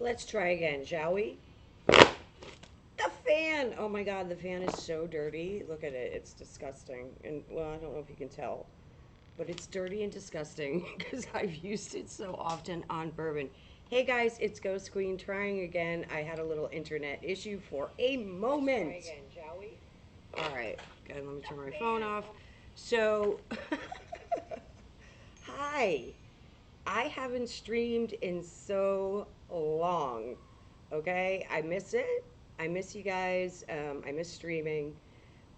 Let's try again, shall we? The fan! Oh my god, the fan is so dirty. Look at it. It's disgusting. And, well, I don't know if you can tell, but it's dirty and disgusting because I've used it so often on bourbon. Hey guys, it's Ghost Queen trying again. I had a little internet issue for a moment. Let's try again, shall we? All right, good. Let me turn my phone off. So, hi. I haven't streamed in so long. Okay, I miss it. I miss you guys. I miss streaming,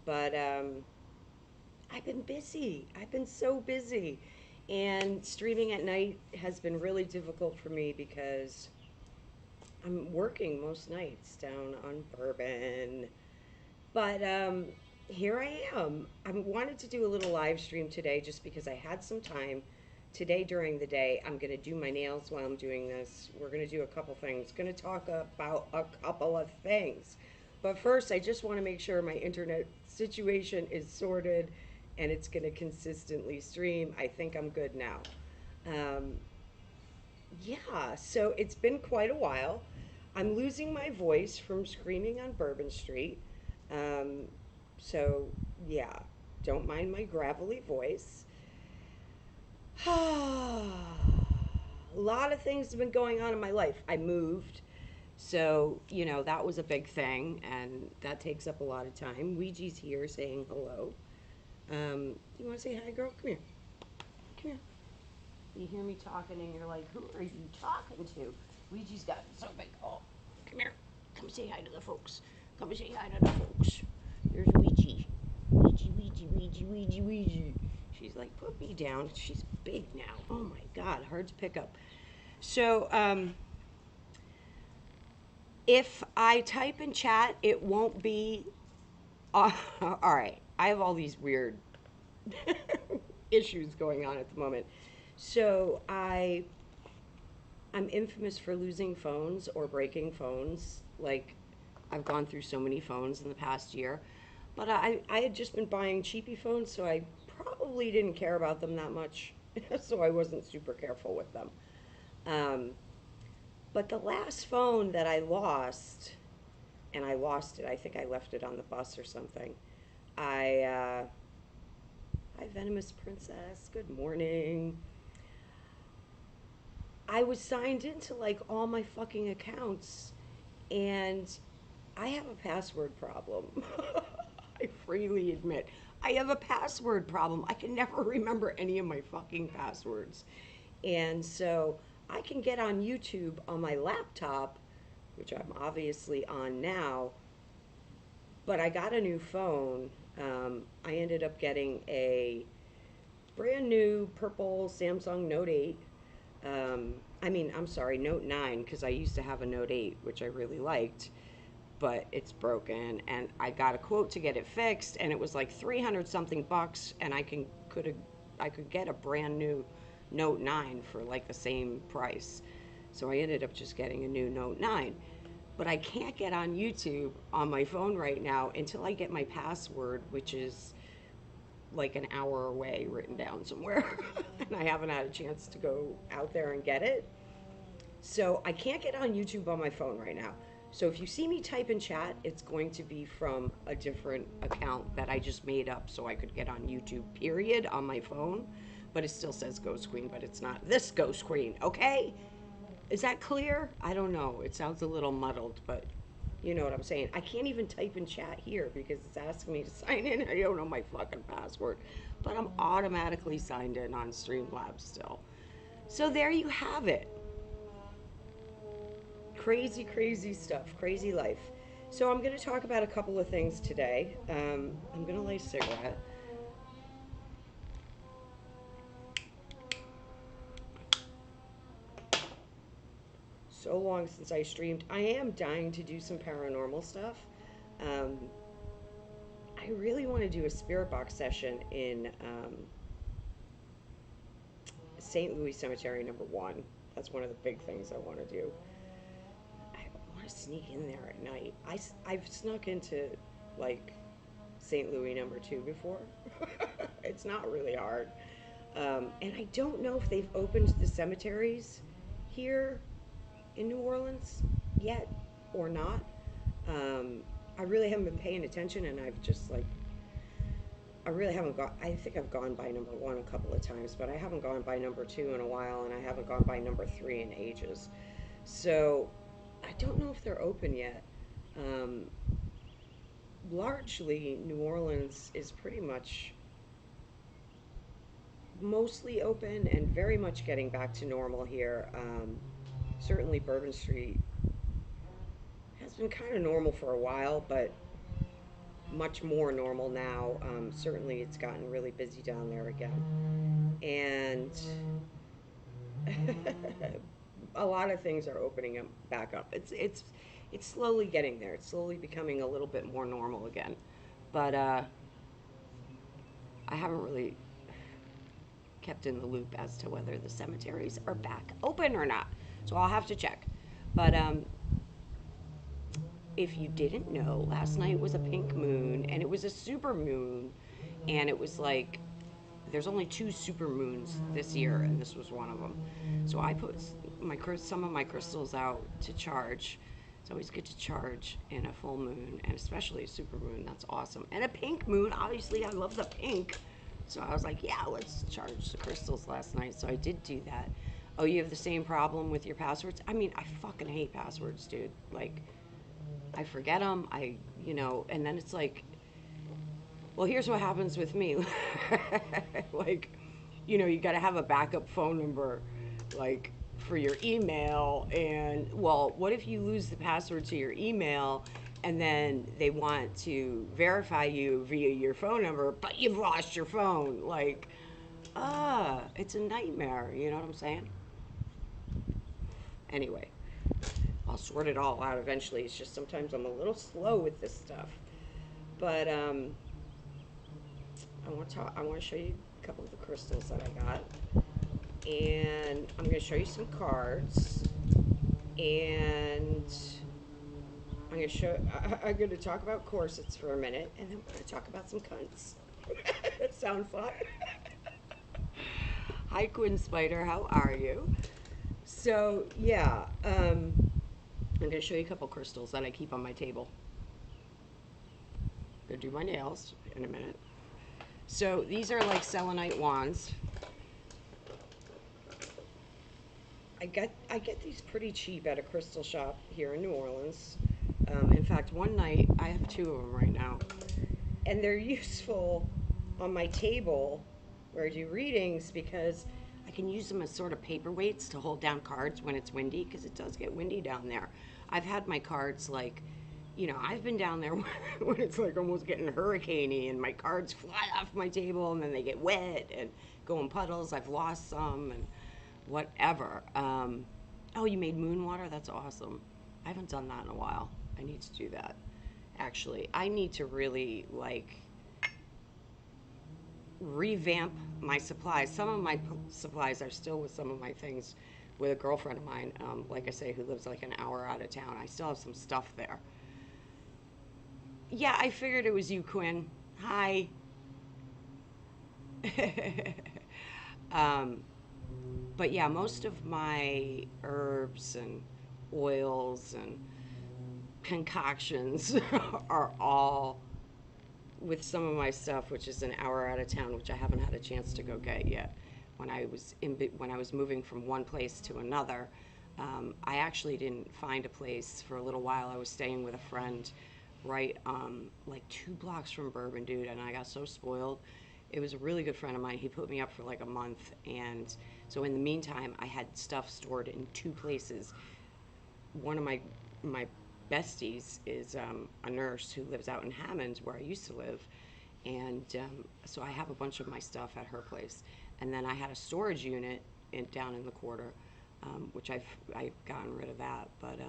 but I've been busy. I've been so busy, and streaming at night has been really difficult for me because I'm working most nights down on bourbon. But here I am. I wanted to do a little live stream today just because I had some time. Today during the day, I'm going to do my nails while I'm doing this. We're going to do a couple things. Going to talk about a couple of things. But first, I just want to make sure my internet situation is sorted and it's going to consistently stream. I think I'm good now. Um, yeah, so it's been quite a while. I'm losing my voice from screaming on Bourbon Street. Um, so, yeah, don't mind my gravelly voice. A lot of things have been going on in my life. I moved, so, that was a big thing, and that takes up a lot of time. Ouija's here saying hello. You want to say hi, girl? Come here. Come here. You hear me talking and you're like, who are you talking to? Ouija's got so big. Oh, come here. Come say hi to the folks. Come say hi to the folks. There's Ouija. Ouija, Ouija, Ouija, Ouija, Ouija. She's like, put me down. She's big now. Oh my God, hard to pick up. So, if I type in chat, it won't be. All right. I have all these weird issues going on at the moment. So I'm infamous for losing phones or breaking phones. Like, I've gone through so many phones in the past year. But I had just been buying cheapy phones, so I probably didn't care about them that much. So I wasn't super careful with them. Um, but the last phone that I lost, and I lost it, I think I left it on the bus or something. I, hi, Venomous Princess. Good morning. I was signed into like all my fucking accounts, and I have a password problem. I freely admit I have a password problem. I can never remember any of my fucking passwords. And so I can get on YouTube on my laptop, which I'm obviously on now, but I got a new phone. I ended up getting a brand new purple Samsung Note 8. I'm sorry, Note 9, because I used to have a Note 8, which I really liked, but it's broken. And I got a quote to get it fixed, and it was like 300 something bucks, and I could get a brand new Note 9 for like the same price. So I ended up just getting a new Note 9. But I can't get on YouTube on my phone right now until I get my password, which is like an hour away written down somewhere. And I haven't had a chance to go out there and get it. So I can't get on YouTube on my phone right now. So if you see me type in chat, it's going to be from a different account that I just made up so I could get on YouTube, period, on my phone. But it still says Ghost Queen, but it's not this Ghost Queen, okay? Is that clear? I don't know. It sounds a little muddled, but you know what I'm saying. I can't even type in chat here because it's asking me to sign in. I don't know my fucking password. But I'm automatically signed in on Streamlabs still. So there you have it. Crazy, crazy stuff. Crazy life. So I'm going to talk about a couple of things today. I'm going to light a cigarette. So long since I streamed. I am dying to do some paranormal stuff. Um, I really want to do a spirit box session in St. Louis Cemetery #1. That's one of the big things I want to do. I want to sneak in there at night. I've snuck into like St. Louis #2 before. It's not really hard. And I don't know if they've opened the cemeteries here. in New Orleans yet or not. I really haven't been paying attention, and I've just like, I really haven't got, I think I've gone by number one a couple of times, but I haven't gone by number two in a while, and I haven't gone by number three in ages. So I don't know if they're open yet. Um, Largely, New Orleans is pretty much mostly open and very much getting back to normal here. Certainly, Bourbon Street has been kind of normal for a while, but much more normal now. Certainly, it's gotten really busy down there again. And a lot of things are opening up back up. It's slowly getting there. It's slowly becoming a little bit more normal again. But I haven't really kept in the loop as to whether the cemeteries are back open or not. So I'll have to check. But if you didn't know, last night was a pink moon, and it was a super moon, and it was like there's only two super moons this year, and this was one of them. So I put some of my crystals out to charge. It's always good to charge in a full moon, and especially a super moon. That's awesome. And a pink moon, obviously, I love the pink. So I was like, yeah, let's charge the crystals last night. So I did do that. Oh, you have the same problem with your passwords? I mean, I fucking hate passwords, dude. Like, I forget them. And then it's like, well, here's what happens with me. Like, you got to have a backup phone number, like, for your email. And, well, what if you lose the password to your email and then they want to verify you via your phone number, but you've lost your phone? Like, it's a nightmare. You know what I'm saying? Anyway, I'll sort it all out eventually. It's just sometimes I'm a little slow with this stuff. But I want to show you a couple of the crystals that I got, and I'm going to show you some cards, and I'm going to talk about corsets for a minute, and then we're going to talk about some cunts. Sound fun? Hi, Quinn Spider. How are you? So yeah, I'm going to show you a couple crystals that I keep on my table. I'm going to do my nails in a minute. So these are like Selenite Wands. I get these pretty cheap at a crystal shop here in New Orleans. In fact, one night, I have two of them right now, and they're useful on my table where I do readings because I can use them as sort of paperweights to hold down cards when it's windy, because it does get windy down there. I've had my cards like, I've been down there when it's like almost getting hurricaney and my cards fly off my table and then they get wet and go in puddles. I've lost some and whatever. Oh, you made moon water? That's awesome. I haven't done that in a while. I need to do that. Actually, I need to really revamp my supplies. Some of my supplies are still with some of my things with a girlfriend of mine, like I say, who lives like an hour out of town. I still have some stuff there. Yeah, I figured it was you, Quinn. Hi. um, but yeah, most of my herbs and oils and concoctions are all with some of my stuff, which is an hour out of town, which I haven't had a chance to go get yet. When I was moving from one place to another, I actually didn't find a place for a little while. I was staying with a friend right like 2 blocks from Bourbon, dude, and I got so spoiled. It was a really good friend of mine. He put me up for like a month, and so in the meantime, I had stuff stored in 2 places. One of my besties is a nurse who lives out in Hammond, where I used to live, and so I have a bunch of my stuff at her place. And then I had a storage unit down in the quarter, which I've gotten rid of that, but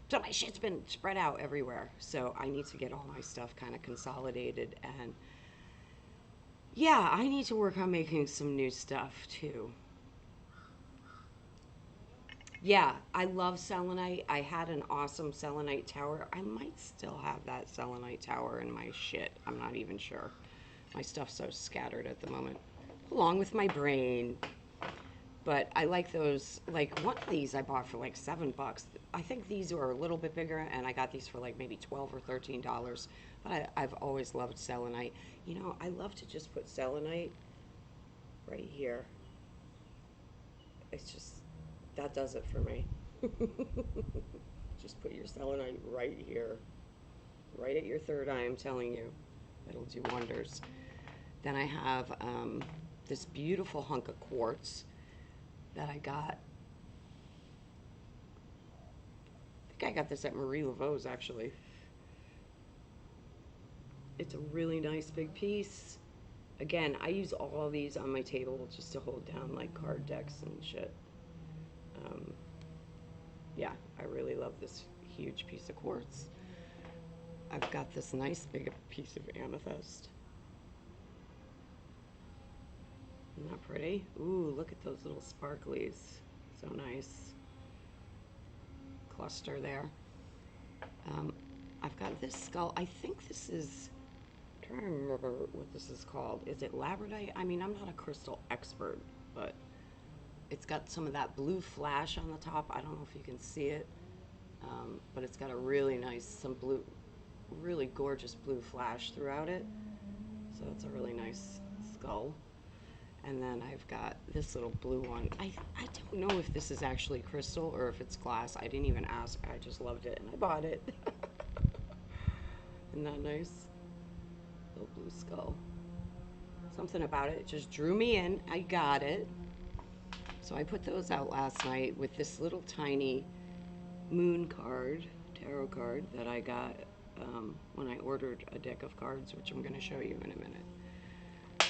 so my shit's been spread out everywhere. So I need to get all my stuff kind of consolidated, and yeah, I need to work on making some new stuff too. Yeah, I love selenite. I had an awesome selenite tower. I might still have that selenite tower in my shit. I'm not even sure. My stuff's so scattered at the moment, along with my brain. But I like those, like one of these I bought for like $7. I think these are a little bit bigger, and I got these for like maybe 12 or $13. But I've always loved selenite. You know, I love to just put selenite right here. It's just, that does it for me. Just put your selenite right here, right at your third eye, I'm telling you. It'll do wonders. Then I have this beautiful hunk of quartz that I got. I think I got this at Marie Laveau's, actually. It's a really nice big piece. Again, I use all of these on my table just to hold down like card decks and shit. Um, yeah, I really love this huge piece of quartz. I've got this nice big piece of amethyst. Isn't that pretty? Ooh, look at those little sparklies. So nice. Cluster there. I've got this skull. I think this is, I'm trying to remember what this is called. Is it labradorite? I mean, I'm not a crystal expert, but it's got some of that blue flash on the top. I don't know if you can see it, but it's got a really nice, some blue, really gorgeous blue flash throughout it. So it's a really nice skull. And then I've got this little blue one. I don't know if this is actually crystal or if it's glass. I didn't even ask. I just loved it and I bought it. Isn't that nice? Little blue skull. Something about it just drew me in. I got it. So I put those out last night with this little tiny moon card, tarot card, that I got when I ordered a deck of cards, which I'm going to show you in a minute.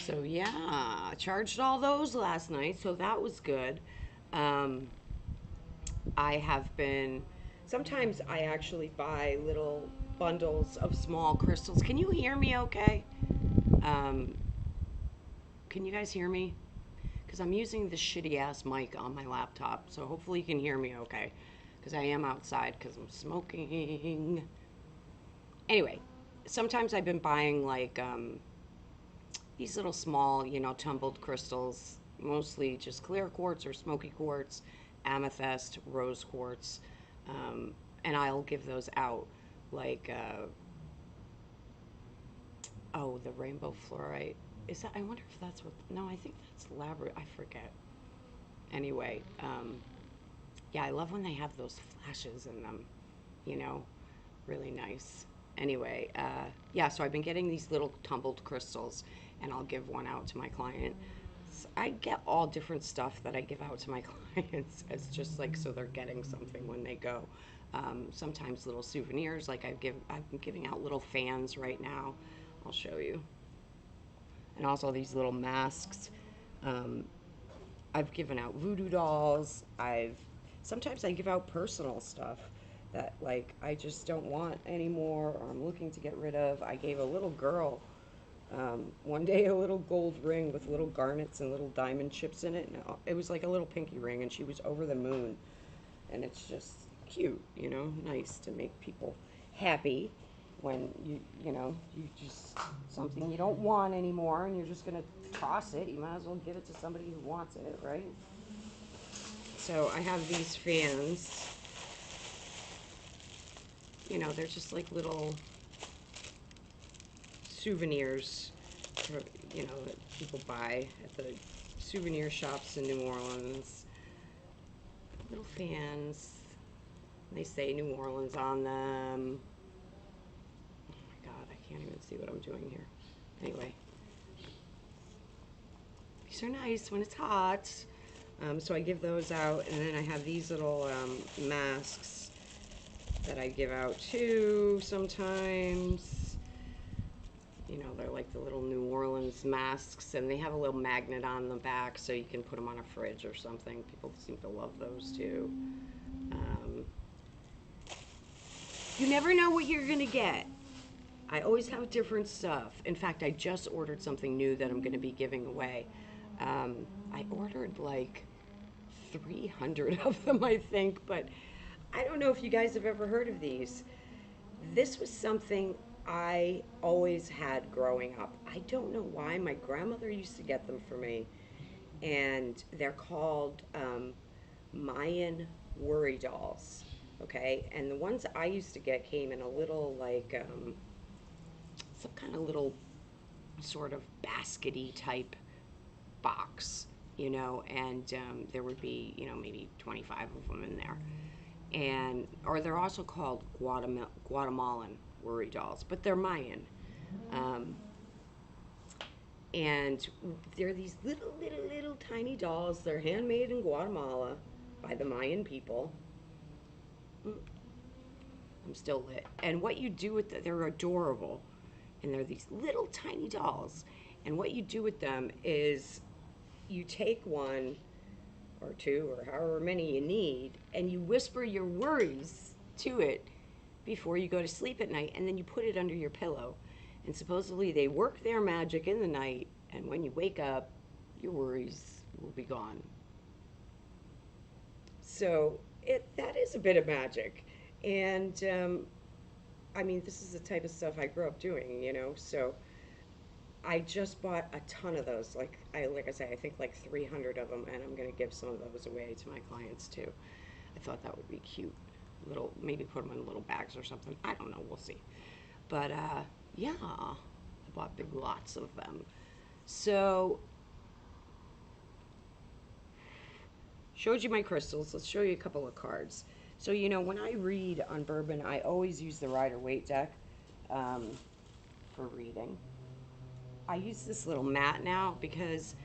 So yeah, I charged all those last night, so that was good. I have been, sometimes I actually buy little bundles of small crystals. Can you hear me okay? Um, can you guys hear me? Because I'm using this shitty ass mic on my laptop, so hopefully you can hear me okay. Because I am outside because I'm smoking. Anyway, sometimes I've been buying like these little small, you know, tumbled crystals, mostly just clear quartz or smoky quartz, amethyst, rose quartz, and I'll give those out like, oh, the rainbow fluorite. Is that, I wonder if that's what, no, I think that's labradorite, I forget. Anyway, yeah, I love when they have those flashes in them, you know, really nice. Anyway, yeah, so I've been getting these little tumbled crystals, and I'll give one out to my client. So I get all different stuff that I give out to my clients as just like so they're getting something when they go. Sometimes little souvenirs, like I've been giving out little fans right now. I'll show you, and also these little masks. Um, I've given out voodoo dolls. Sometimes I give out personal stuff that like I just don't want anymore or I'm looking to get rid of. I gave a little girl one day a little gold ring with little garnets and little diamond chips in it. And it was like a little pinky ring, and she was over the moon. And it's just cute, you know, nice to make people happy when you know, you just, something you don't want anymore and you're just going to toss it. You might as well give it to somebody who wants it, right? So I have these fans. You know, they're just like little souvenirs, for, you know, that people buy at the souvenir shops in New Orleans. Little fans. They say New Orleans on them. Oh my God, I can't even see what I'm doing here. Anyway, these are nice when it's hot. So I give those out, and then I have these little masks that I give out too sometimes. You know, they're like the little New Orleans masks, and they have a little magnet on the back so you can put them on a fridge or something. People seem to love those too. You never know what you're gonna get. I always have different stuff. In fact, I just ordered something new that I'm gonna be giving away. I ordered like 300 of them, I think, but I don't know if you guys have ever heard of these. This was something I always had growing up. I don't know why. My grandmother used to get them for me, and they're called Mayan worry dolls. Okay, and the ones I used to get came in a little like some kind of little sort of baskety type box, and there would be, maybe 25 of them in there. And, or they're also called Guatemalan worry dolls, but they're Mayan. Um, and they're these little, little, little tiny dolls. They're handmade in Guatemala by the Mayan people. Mm, I'm still lit. And what you do with them, they're adorable. And they're these little tiny dolls. And what you do with them is you take one or two or however many you need, and you whisper your worries to it before you go to sleep at night, and then you put it under your pillow. And supposedly they work their magic in the night, and when you wake up, your worries will be gone. So that is a bit of magic. And I mean, this is the type of stuff I grew up doing. So I just bought a ton of those. Like I say, I think like 300 of them, and I'm gonna give some of those away to my clients too. I thought that would be cute. Little, maybe put them in little bags or something. I don't know. We'll see. But yeah, I bought big lots of them. So showed you my crystals. Let's show you a couple of cards. So when I read on bourbon, I always use the Rider-Waite deck for reading. I use this little mat now because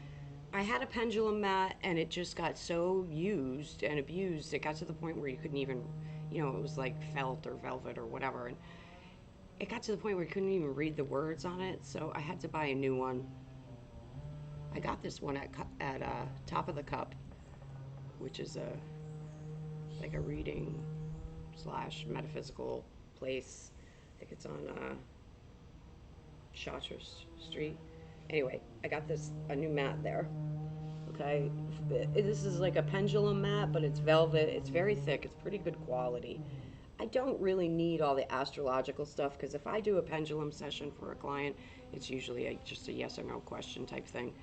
I had a pendulum mat and it just got so used and abused. It got to the point where you couldn't even, it was like felt or velvet or whatever. And it got to the point where you couldn't even read the words on it. So I had to buy a new one. I got this one at Top of the Cup, which is like a reading / metaphysical place. I think it's on Chartres Street. Anyway, I got a new mat there. Okay, this is like a pendulum mat, but it's velvet. It's very thick. It's pretty good quality. I don't really need all the astrological stuff because if I do a pendulum session for a client, it's usually just a yes or no question type thing.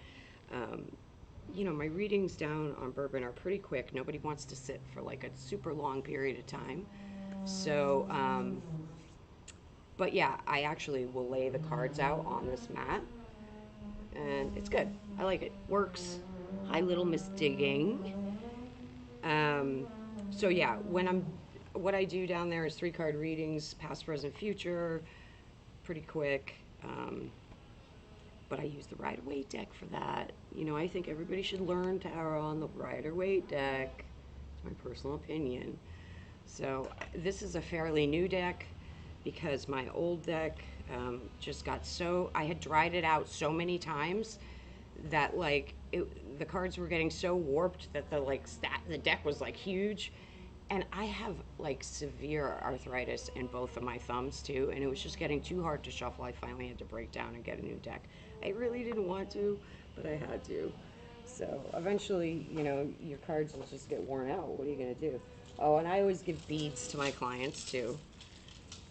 Um, my readings down on bourbon are pretty quick. Nobody wants to sit for like a super long period of time. So, but yeah, I actually will lay the cards out on this mat, and it's good. I like it. Works. Hi, little Miss Digging. Um, so yeah, what I do down there is 3-card readings, past, present, future, pretty quick. But I use the Rider-Waite deck for that. I think everybody should learn tarot on the Rider-Waite deck. It's my personal opinion. So this is a fairly new deck because my old deck just got I had dried it out so many times that the cards were getting so warped that the deck was like huge. And I have like severe arthritis in both of my thumbs too, and it was just getting too hard to shuffle. I finally had to break down and get a new deck. I really didn't want to, but I had to. So eventually, your cards will just get worn out. What are you going to do? Oh, and I always give beads to my clients too.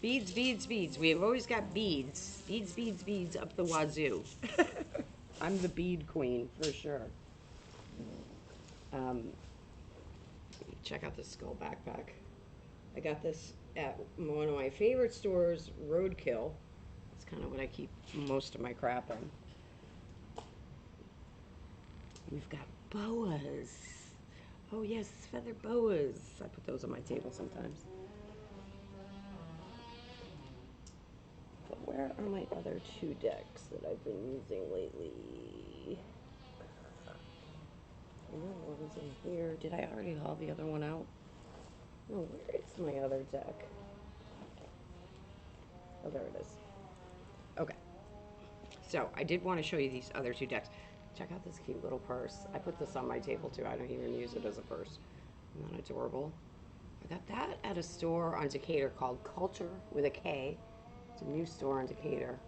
Beads, beads, beads. We have always got beads. Beads, beads, beads up the wazoo. I'm the bead queen for sure. Um, check out this skull backpack. I got this at one of my favorite stores, Roadkill. That's kind of what I keep most of my crap in. We've got boas. Oh yes, feather boas. I put those on my table sometimes. But where are my other 2 decks that I've been using lately? I know one was in here. Did I already haul the other one out? No, where is my other deck? Oh, there it is. Okay. So I did want to show you these other 2 decks. Check out this cute little purse. I put this on my table too. I don't even use it as a purse. Isn't that adorable? I got that at a store on Decatur called Culture with a K. It's a new store on Decatur.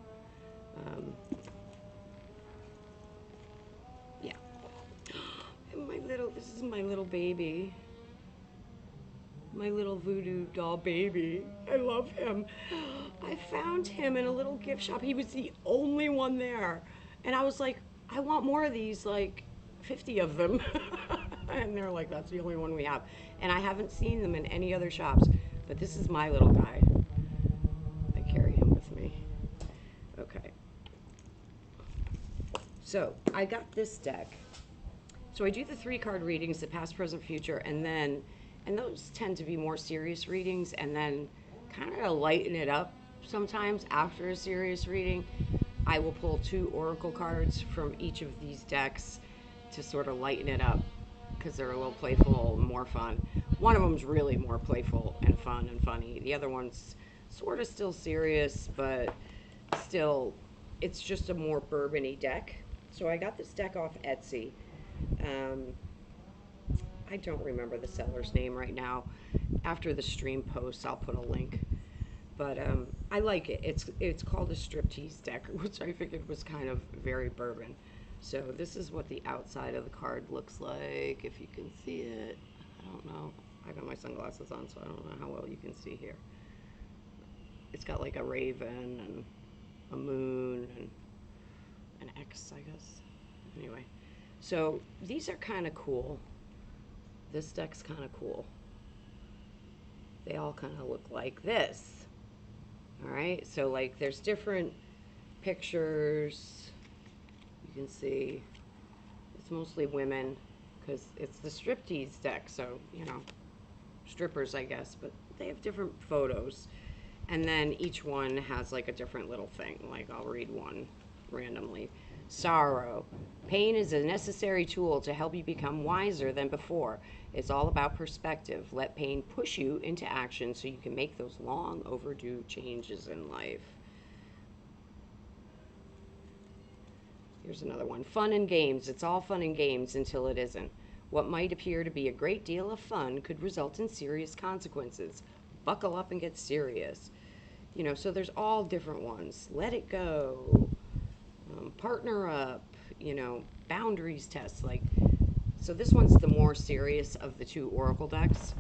Yeah. And this is my little baby. My little voodoo doll baby. I love him. I found him in a little gift shop. He was the only one there. And I was like, I want more of these, 50 of them. And they're like, that's the only one we have. And I haven't seen them in any other shops. But this is my little guy. I carry him with me. Okay. So I got this deck. So I do the 3-card readings, the past, present, future, and those tend to be more serious readings, and then kind of lighten it up sometimes after a serious reading. I will pull 2 oracle cards from each of these decks to sort of lighten it up because they're a little playful and more fun. One of them's really more playful and fun and funny. The other one's sort of still serious, but still, it's just a more bourbon-y deck. So I got this deck off Etsy. I don't remember the seller's name right now. After the stream posts, I'll put a link. But I like it. It's called a striptease deck, which I figured was kind of very bourbon. So this is what the outside of the card looks like, if you can see it. I don't know. I got my sunglasses on, so I don't know how well you can see here. It's got like a raven and a moon and an X, I guess. Anyway, so these are kind of cool. This deck's kind of cool. They all kind of look like this. All right, so like there's different pictures. You can see it's mostly women because it's the striptease deck, so, you know, strippers, I guess, but they have different photos. And then each one has like a different little thing. Like I'll read one randomly. Sorrow. Pain is a necessary tool to help you become wiser than before. It's all about perspective. Let pain push you into action so you can make those long overdue changes in life. Here's another one. Fun and games. It's all fun and games until it isn't. What might appear to be a great deal of fun could result in serious consequences. Buckle up and get serious. You know, so there's all different ones. Let it go. Partner up. You know, boundaries tests. Like, so this one's the more serious of the 2 oracle decks.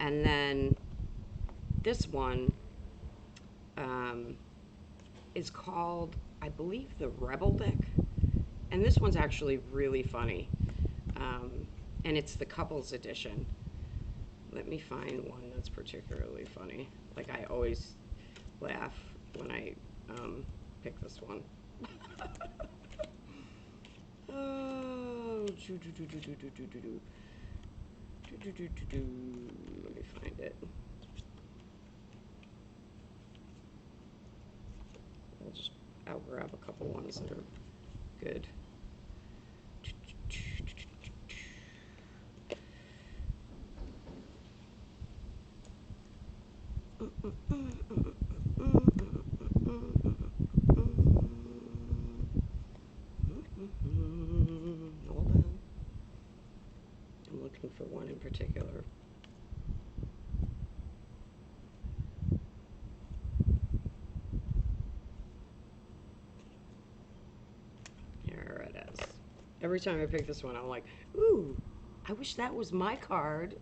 And then this one is called, I believe, the Rebel deck. And this one's actually really funny. And it's the couples edition. Let me find one that's particularly funny. Like, I always laugh when I pick this one. Oh, let me find it. I'll grab a couple ones that are good. Hold on. I'm looking for one in particular. There it is. Every time I pick this one, I'm like, ooh, I wish that was my card.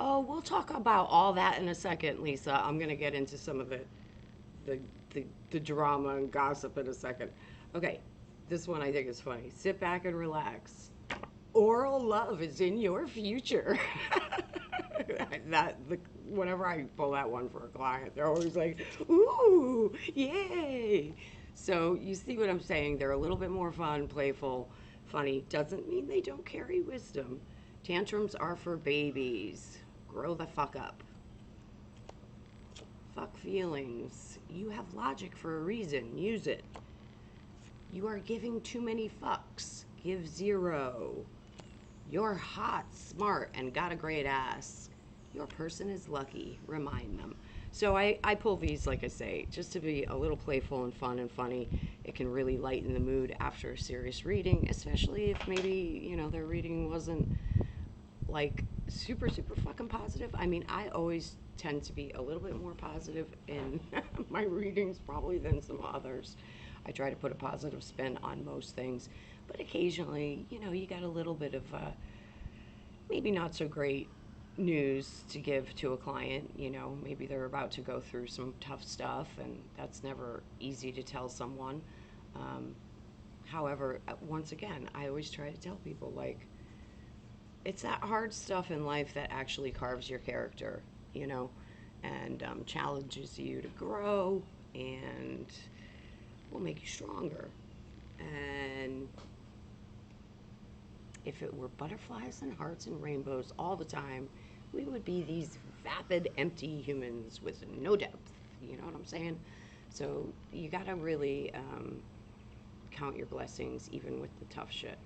Oh, we'll talk about all that in a second, Lisa. I'm going to get into some of the drama and gossip in a second. Okay, this one I think is funny. Sit back and relax. Oral love is in your future. Whenever I pull that one for a client, they're always like, ooh, yay. So you see what I'm saying? They're a little bit more fun, playful, funny. Doesn't mean they don't carry wisdom. Tantrums are for babies. Grow the fuck up. Fuck feelings. You have logic for a reason. Use it. You are giving too many fucks. Give 0. You're hot, smart, and got a great ass. Your person is lucky. Remind them. So I pull these, like I say, just to be a little playful and fun and funny. It can really lighten the mood after a serious reading, especially if maybe, you know, their reading wasn't like super fucking positive. I mean, I always tend to be a little bit more positive in my readings probably than some others. I try to put a positive spin on most things, but occasionally, you know, you got a little bit of maybe not so great news to give to a client. You know, maybe they're about to go through some tough stuff, and that's never easy to tell someone. However, once again, I always try to tell people, like, it's that hard stuff in life that actually carves your character, you know, and challenges you to grow and will make you stronger. And if it were butterflies and hearts and rainbows all the time, we would be these vapid, empty humans with no depth. You know what I'm saying? So you gotta really count your blessings even with the tough shit.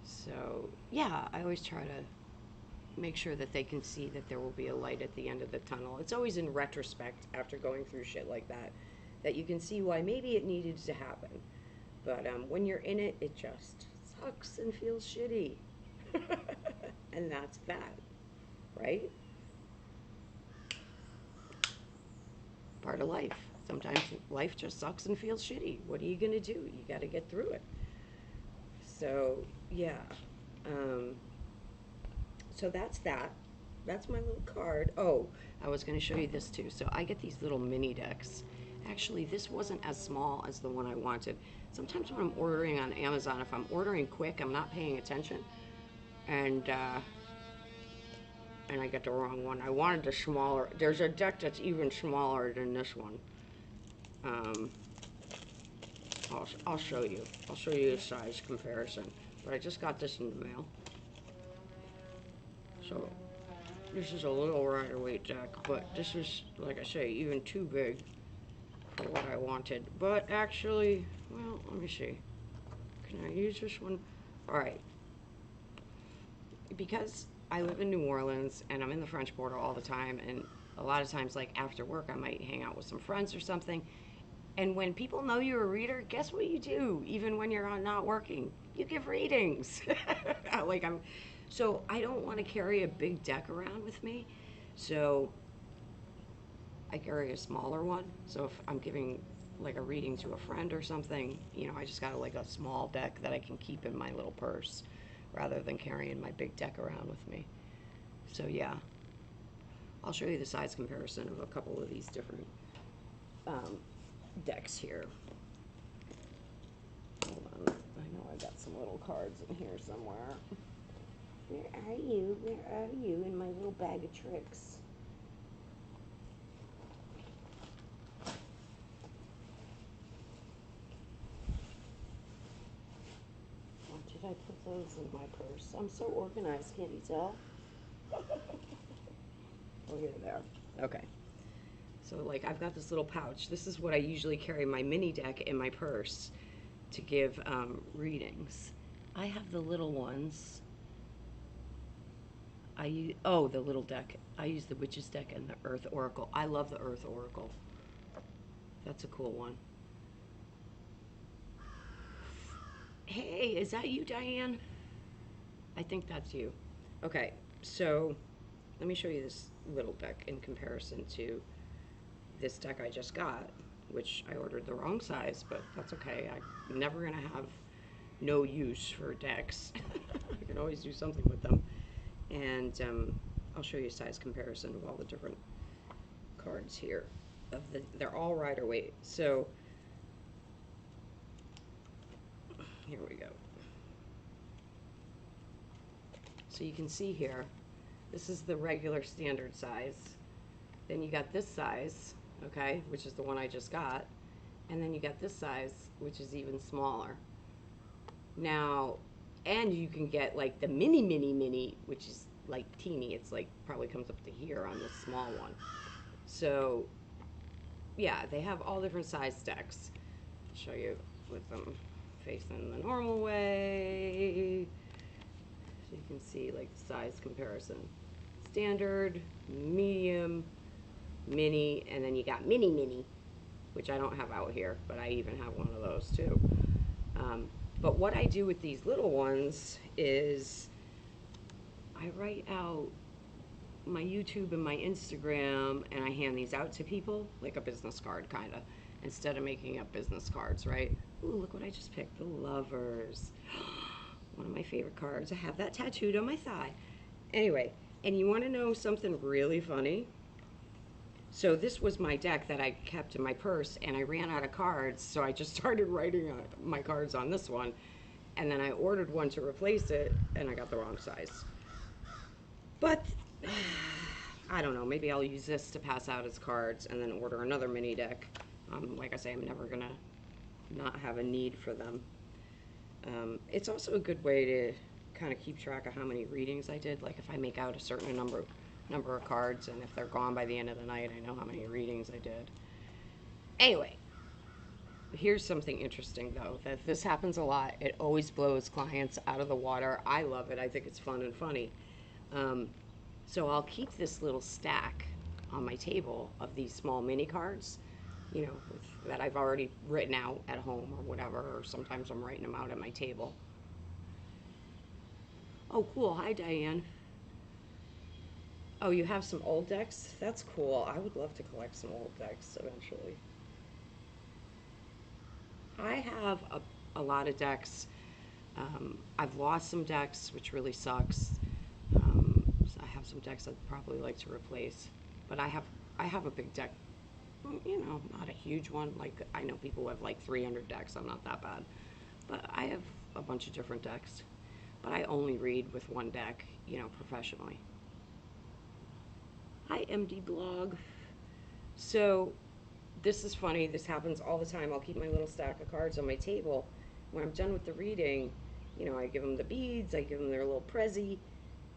So yeah, I always try to make sure that they can see that there will be a light at the end of the tunnel. It's always in retrospect after going through shit like that that you can see why maybe it needed to happen. But when you're in it, it just sucks and feels shitty. And that's that, right? Part of life. Sometimes life just sucks and feels shitty. What are you going to do? You got to get through it. So, yeah. Um, so that's that. That's my little card. Oh, I was going to show you this too. So I get these little mini decks. Actually, this wasn't as small as the one I wanted. Sometimes when I'm ordering on Amazon, if I'm ordering quick, I'm not paying attention. And I get the wrong one. I wanted the smaller. There's a deck that's even smaller than this one. I'll show you. I'll show you the size comparison. But I just got this in the mail. So this is a little Rider-Waite deck, but this is, like I say, even too big for what I wanted. But actually, well, let me see. Can I use this one? Alright. Because I live in New Orleans and I'm in the French Quarter all the time, and a lot of times, like after work, I might hang out with some friends or something. And when people know you're a reader, guess what you do? Even when you're not working, you give readings. like I'm, so I don't want to carry a big deck around with me. So I carry a smaller one. So if I'm giving like a reading to a friend or something, you know, I just got like a small deck that I can keep in my little purse rather than carrying my big deck around with me. So yeah, I'll show you the size comparison of a couple of these different decks here. Hold on, I know I got some little cards in here somewhere. Where are you? Where are you in my little bag of tricks? Or did I put those in my purse? I'm so organized, can't you tell? Oh, here they are. Okay. So, like, I've got this little pouch. This is what I usually carry my mini deck in my purse to give readings. I have the little ones. The little deck. I use the Witch's deck and the Earth Oracle. I love the Earth Oracle. That's a cool one. Hey, is that you, Diane? I think that's you. Okay, so let me show you this little deck in comparison to this deck I just got, which I ordered the wrong size, but that's okay. I'm never going to have no use for decks. I can always do something with them. And I'll show you a size comparison of all the different cards here. They're all Rider-Waite. So here we go. So you can see here, this is the regular standard size. Then you got this size, okay, which is the one I just got. And then you got this size, which is even smaller. Now, and you can get like the mini, which is like teeny. It's like probably comes up to here on this small one. So, yeah, they have all different size decks. I'll show you with them facing the normal way. So you can see like the size comparison. Standard, medium, mini, and then you got mini, which I don't have out here, but I even have one of those too. But what I do with these little ones is I write out my YouTube and my Instagram, and I hand these out to people, like a business card, kind of, instead of making up business cards, right? Ooh, look what I just picked, the Lovers. One of my favorite cards. I have that tattooed on my thigh. Anyway, and you want to know something really funny? So this was my deck that I kept in my purse, and I ran out of cards, so I just started writing my cards on this one, and then I ordered one to replace it, and I got the wrong size. But I don't know. Maybe I'll use this to pass out as cards, and then order another mini deck. Like I say, I'm never gonna not have a need for them. It's also a good way to kind of keep track of how many readings I did. Like if I make out a certain number of cards, and if they're gone by the end of the night, I know how many readings I did. Anyway, here's something interesting though, that this happens a lot. It always blows clients out of the water. I love it. I think it's fun and funny. Um, so I'll keep this little stack on my table of these small mini cards, that I've already written out at home or whatever, or sometimes I'm writing them out at my table. Oh, cool. Hi, Diane. Oh, you have some old decks? That's cool. I would love to collect some old decks eventually. I have a lot of decks. I've lost some decks, which really sucks. I have some decks I'd probably like to replace, but I have a big deck. Not a huge one. Like I know people have like 300 decks. I'm not that bad, but I have a bunch of different decks. But I only read with one deck, professionally. Hi, MD Blog. So this is funny. This happens all the time. I'll keep my little stack of cards on my table. When I'm done with the reading, I give them the beads, I give them their little prezzy,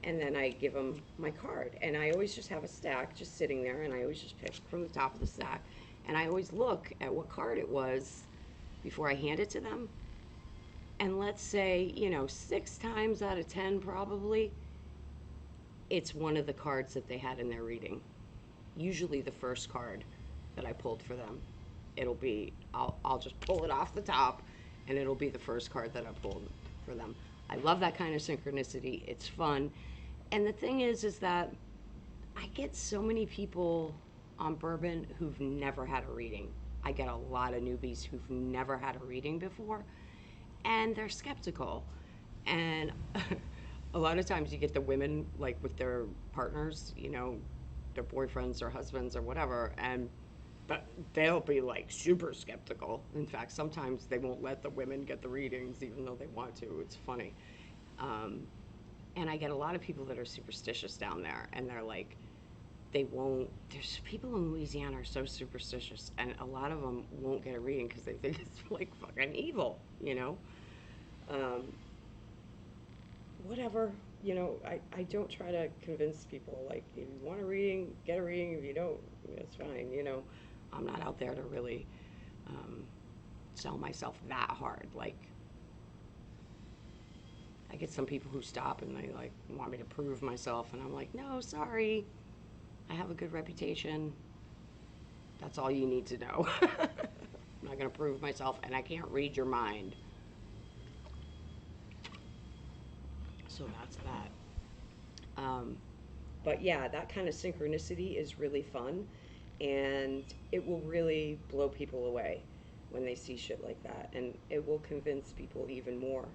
and then I give them my card. And I always just have a stack just sitting there, and I always just pick from the top of the stack. And I always look at what card it was before I hand it to them. And let's say, 6 times out of 10 probably, it's one of the cards that they had in their reading. Usually the first card that I pulled for them. I'll just pull it off the top, and it'll be the first card that I pulled for them. I love that kind of synchronicity. It's fun. And the thing is that I get so many people on bourbon who've never had a reading. I get a lot of newbies who've never had a reading before, and they're skeptical. And a lot of times you get the women, like with their partners, their boyfriends or husbands or whatever, but they'll be like super skeptical. In fact, sometimes they won't let the women get the readings even though they want to. It's funny. And I get a lot of people that are superstitious down there, and they're like, they won't. There's people in Louisiana are so superstitious, and a lot of them won't get a reading because they think it's like fucking evil, Um, Whatever, I don't try to convince people, like, if you want a reading, get a reading. If you don't, it's fine, I'm not out there to really sell myself that hard. Like, I get some people who stop and they, like, want me to prove myself, and I'm like, no, sorry, I have a good reputation. That's all you need to know. I'm not going to prove myself, and I can't read your mind. So that's that. But yeah, that kind of synchronicity is really fun, and it will really blow people away when they see shit like that, and it will convince people even more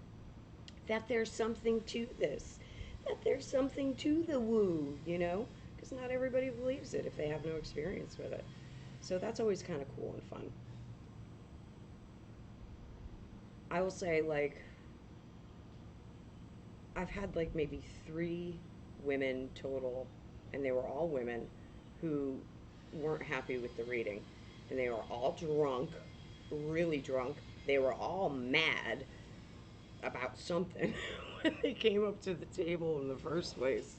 that there's something to this, that there's something to the woo, because not everybody believes it if they have no experience with it. So that's always kind of cool and fun. I will say, like, I've had like maybe 3 women total, and they were all women who weren't happy with the reading. And they were all drunk, really drunk. They were all mad about something when they came up to the table in the first place.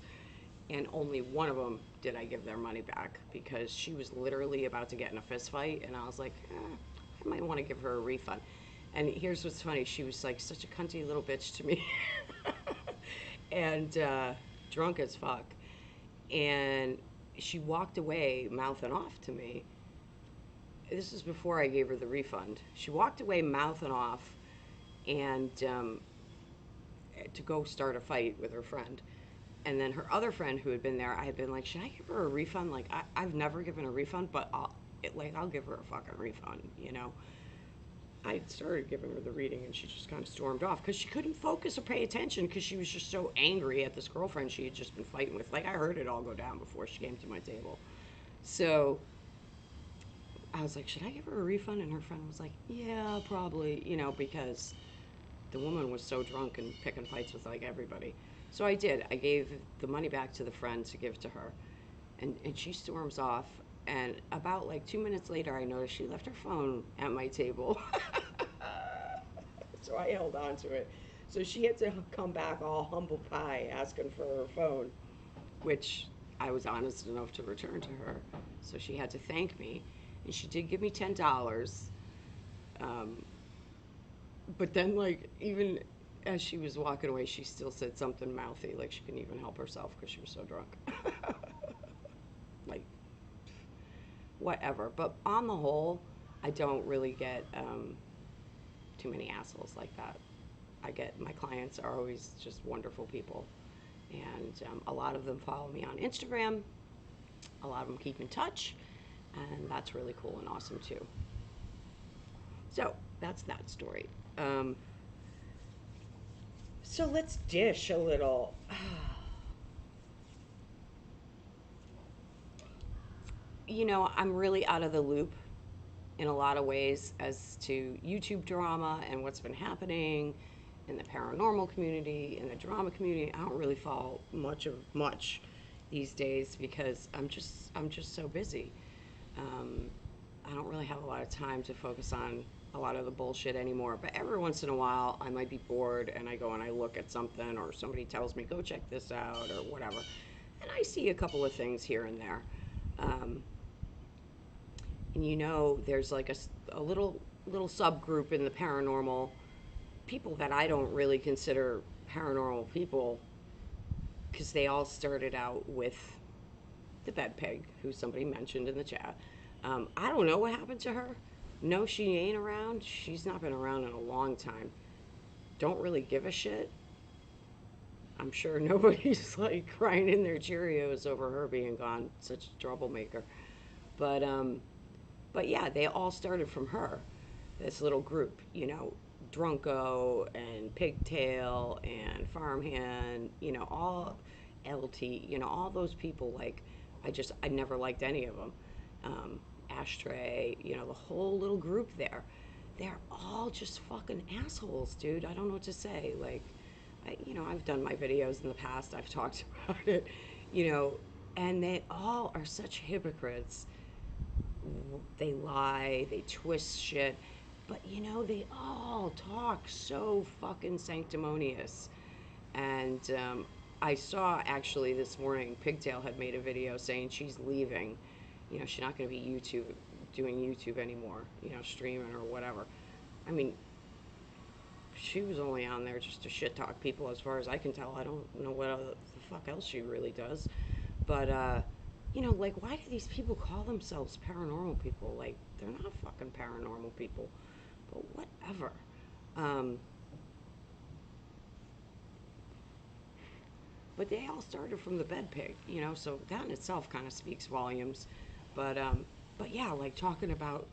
And only one of them did I give their money back, because she was literally about to get in a fist fight, and I was like, I might want to give her a refund. And here's what's funny: she was like such a cunty little bitch to me, and drunk as fuck. And she walked away mouthing off to me. This is before I gave her the refund. She walked away mouthing off, and to go start a fight with her friend. And then her other friend who had been there, I had been like, should I give her a refund? Like, I've never given a refund, but I'll give her a fucking refund, I started giving her the reading, and she just kind of stormed off because she couldn't focus or pay attention because she was just so angry at this girlfriend she had just been fighting with. Like, I heard it all go down before she came to my table. So I was like, should I give her a refund? And her friend was like, yeah, probably, because the woman was so drunk and picking fights with like everybody. So I did. I gave the money back to the friend to give to her. And she storms off. And about like 2 minutes later, I noticed she left her phone at my table. So I held on to it. So she had to come back all humble pie asking for her phone. Which I was honest enough to return to her. So she had to thank me. And she did give me $10. Um, but then, like, even as she was walking away, she still said something mouthy, like she couldn't even help herself because she was so drunk. Like, whatever. But on the whole, I don't really get too many assholes like that. I get my clients are always just wonderful people. And a lot of them follow me on Instagram. A lot of them keep in touch. And that's really cool and awesome too. So that's that story. Um, So let's dish a little. I'm really out of the loop in a lot of ways as to YouTube drama and what's been happening in the paranormal community, in the drama community. I don't really follow much these days because I'm just so busy. Um, I don't really have a lot of time to focus on a lot of the bullshit anymore. But every once in a while, I might be bored and I go and I look at something, or somebody tells me, go check this out, or whatever. And I see a couple of things here and there. Um, and there's like a little subgroup in the paranormal people that I don't really consider paranormal people because they all started out with the bed pig, who somebody mentioned in the chat. I don't know what happened to her. No, she ain't around. She's not been around in a long time. Don't really give a shit. I'm sure nobody's like crying in their Cheerios over her being gone. Such a troublemaker. But but yeah, they all started from her. This little group, Drunko and Pigtail and Farmhand, all LT, all those people. Like, I never liked any of them. Ashtray, the whole little group there. They're all just fucking assholes, dude. I don't know what to say. Like, I've done my videos in the past. I've talked about it, you know, and they all are such hypocrites. They lie, they twist shit, but they all talk so fucking sanctimonious. And I saw actually this morning, Pigtail had made a video saying she's leaving. She's not going to be doing YouTube anymore, streaming or whatever. I mean, she was only on there just to shit talk people, as far as I can tell. I don't know what the fuck else she really does. But, like, why do these people call themselves paranormal people? Like, they're not fucking paranormal people. But whatever. Um, but they all started from the bed pig, so that in itself kind of speaks volumes. But, um, but yeah, like talking about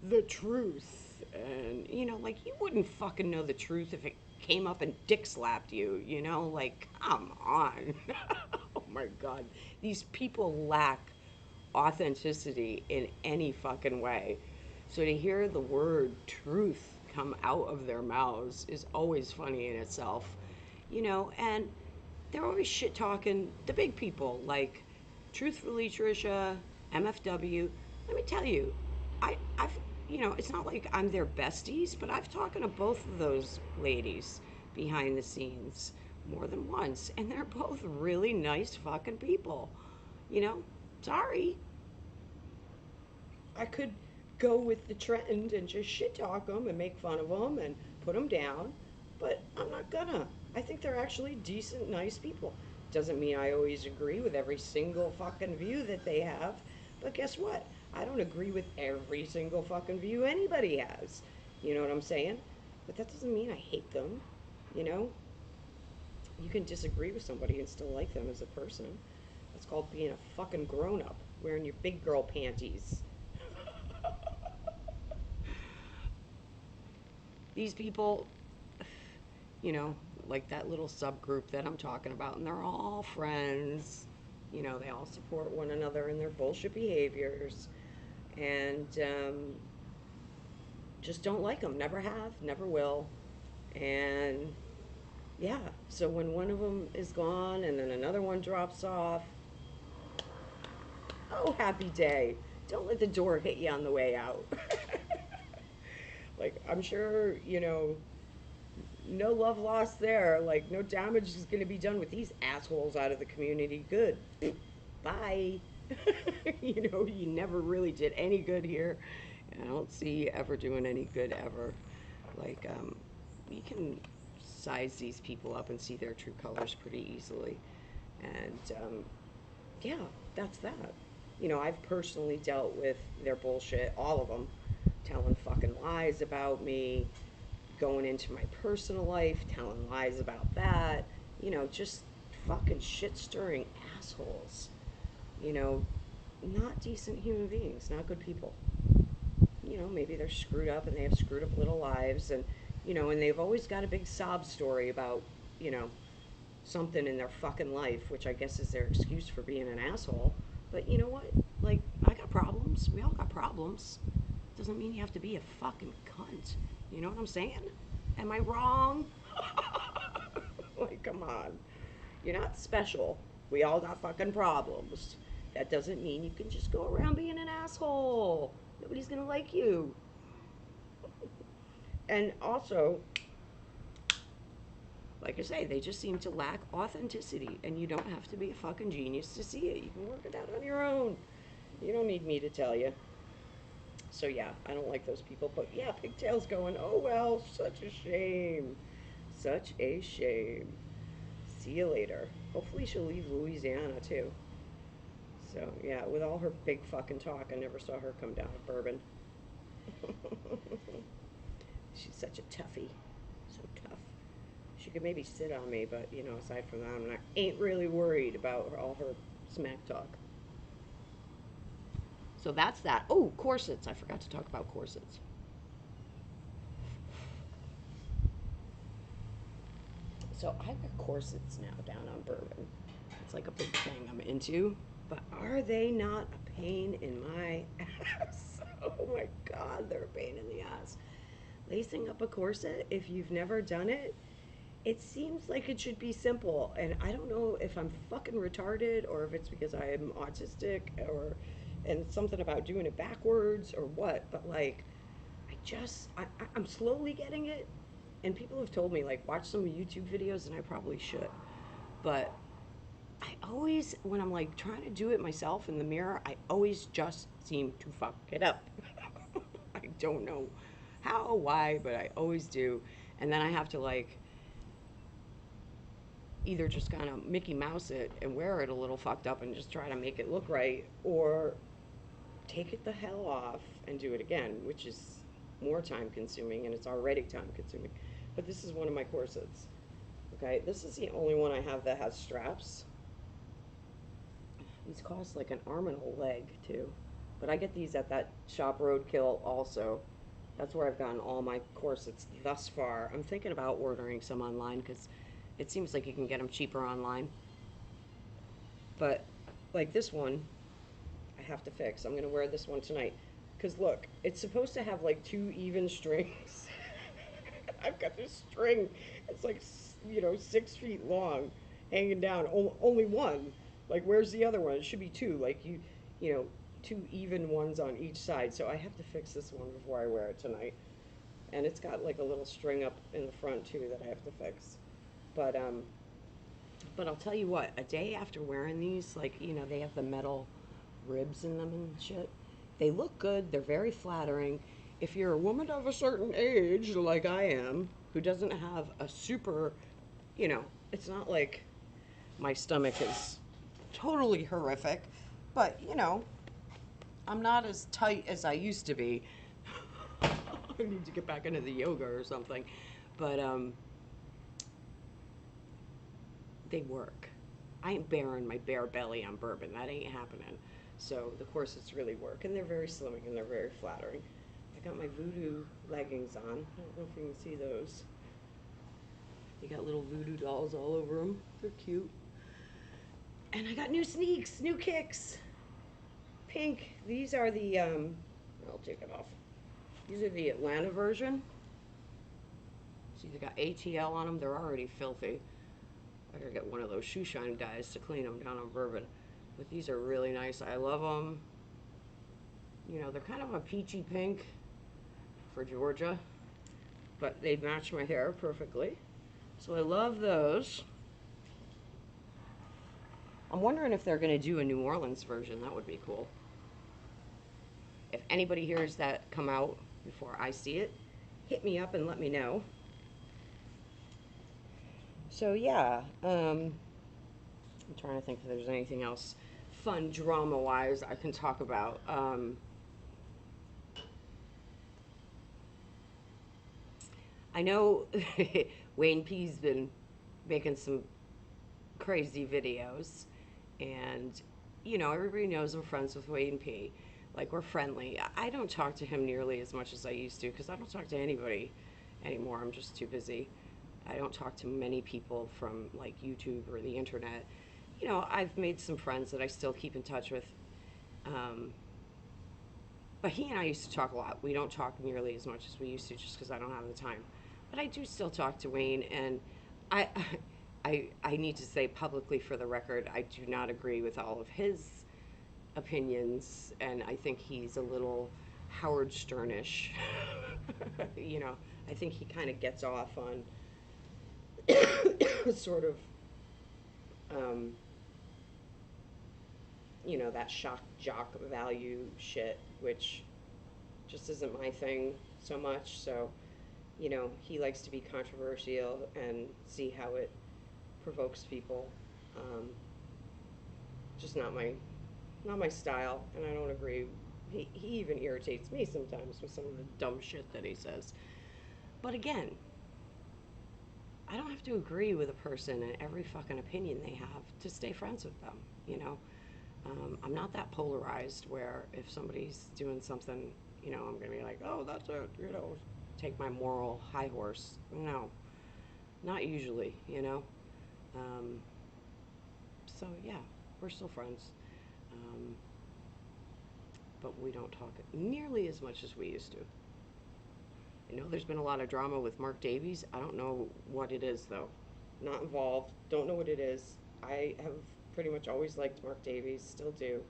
the truth. And, like, you wouldn't fucking know the truth if it came up and dick slapped you, Like, come on. Oh my God. These people lack authenticity in any fucking way. So to hear the word truth come out of their mouths is always funny in itself, and they're always shit talking the big people, like truthfully Trisha, MFW. Let me tell you, I've it's not like I'm their besties, but I've talked to both of those ladies behind the scenes more than once, and they're both really nice fucking people. You know, sorry. I could go with the trend and just shit talk them and make fun of them and put them down, but I'm not gonna. I think they're actually decent, nice people. Doesn't mean I always agree with every single fucking view that they have, but guess what? I don't agree with every single fucking view anybody has. You know what I'm saying? But that doesn't mean I hate them. You know, you can disagree with somebody and still like them as a person. That's called being a fucking grown up, wearing your big girl panties. These people, you know, like that little subgroup that I'm talking about, and they're all friends. You know, they all support one another in their bullshit behaviors, and just don't like them. Never have, never will. And yeah, so when one of them is gone and then another one drops off, oh, happy day. Don't let the door hit you on the way out. Like, I'm sure, you know, no love lost there. Like, no damage is going to be done with these assholes out of the community. Good. Bye. You know, you never really did any good here. And I don't see you ever doing any good ever. Like, you can size these people up and see their true colors pretty easily. And, yeah, that's that. You know, I've personally dealt with their bullshit, all of them, telling fucking lies about me, going into my personal life, telling lies about that. You know, just fucking shit stirring assholes. You know, not decent human beings, not good people. You know, maybe they're screwed up and they have screwed up little lives, and, you know, and they've always got a big sob story about, you know, something in their fucking life, which I guess is their excuse for being an asshole. But you know what? Like, I got problems. We all got problems. Doesn't mean you have to be a fucking cunt. You know what I'm saying? Am I wrong? Like, come on. You're not special. We all got fucking problems. That doesn't mean you can just go around being an asshole. Nobody's gonna like you. And also, like I say, they just seem to lack authenticity, and you don't have to be a fucking genius to see it. You can work it out on your own. You don't need me to tell you. So yeah, I don't like those people. But yeah, Pigtail's going, oh well, such a shame. Such a shame. See you later. Hopefully she'll leave Louisiana too. So yeah, with all her big fucking talk, I never saw her come down to Bourbon. She's such a toughie. So tough. She could maybe sit on me, but you know, aside from that, ain't really worried about all her smack talk. So that's that. Oh, corsets. I forgot to talk about corsets. So I wear corsets now down on Bourbon. It's like a big thing I'm into. But are they not a pain in my ass? Oh my God, they're a pain in the ass. Lacing up a corset, if you've never done it, it seems like it should be simple. And I don't know if I'm fucking retarded or if it's because I am autistic or and something about doing it backwards or what. But like, I'm slowly getting it. And people have told me, like, watch some YouTube videos, and I probably should. But I always, when I'm like trying to do it myself in the mirror, I always just seem to fuck it up. I don't know how, why, but I always do. And then I have to like either just kind of Mickey Mouse it and wear it a little fucked up and just try to make it look right, or take it the hell off and do it again, which is more time consuming and it's already time consuming. But this is one of my corsets. Okay, this is the only one I have that has straps. These cost like an arm and a leg too. But I get these at that shop Roadkill also. That's where I've gotten all my corsets thus far. I'm thinking about ordering some online because it seems like you can get them cheaper online. But like this one, I have to fix. I'm going to wear this one tonight. Because look, it's supposed to have like two even strings. I've got this string. It's like, you know, 6 feet long, hanging down. Only one. Like, where's the other one? It should be two. Like, you know, two even ones on each side. So I have to fix this one before I wear it tonight. And it's got like a little string up in the front too that I have to fix. But but I'll tell you what, a day after wearing these, like, you know, they have the metal ribs in them and shit. They look good. They're very flattering. If you're a woman of a certain age, like I am, who doesn't have a super, you know, it's not like my stomach is totally horrific, but, you know, I'm not as tight as I used to be. I need to get back into the yoga or something. But, they work. I ain't bearing my bare belly on Bourbon. That ain't happening. So the corsets really work, and they're very slimming and they're very flattering. I got my voodoo leggings on. I don't know if you can see those. They got little voodoo dolls all over them. They're cute. And I got new sneaks, new kicks. Pink. These are the, I'll take it off. These are the Atlanta version. See, they got ATL on them. They're already filthy. I gotta get one of those shoe shine guys to clean them down on bourbon. But these are really nice. I love them. You know, they're kind of a peachy pink for Georgia, but they match my hair perfectly. So I love those. I'm wondering if they're going to do a New Orleans version. That would be cool. If anybody hears that come out before I see it, hit me up and let me know. So yeah, I'm trying to think if there's anything else fun drama-wise I can talk about. I know Wayne P's been making some crazy videos, and you know, everybody knows I'm friends with Wayne P. Like, we're friendly. I don't talk to him nearly as much as I used to because I don't talk to anybody anymore. I'm just too busy. I don't talk to many people from like YouTube or the internet. You know, I've made some friends that I still keep in touch with. Um, but he and I used to talk a lot. We don't talk nearly as much as we used to just because I don't have the time. But I do still talk to Wayne, and I, I need to say publicly for the record, I do not agree with all of his opinions, and I think he's a little Howard Sternish. You know, I think he kind of gets off on sort of, um, you know, that shock jock value shit, which just isn't my thing so much. So, you know, he likes to be controversial and see how it provokes people. Um, just not my style, and I don't agree. He even irritates me sometimes with some of the dumb shit that he says. But again, I don't have to agree with a person and every fucking opinion they have to stay friends with them, you know? I'm not that polarized where if somebody's doing something, you know, I'm going to be like, oh, that's it, you know, take my moral high horse. No, not usually, you know? Um, so, yeah, we're still friends. Um, but we don't talk nearly as much as we used to. I know there's been a lot of drama with Mark Davies. I don't know what it is, though. Not involved. Don't know what it is. I have pretty much always liked Mark Davies. Still do.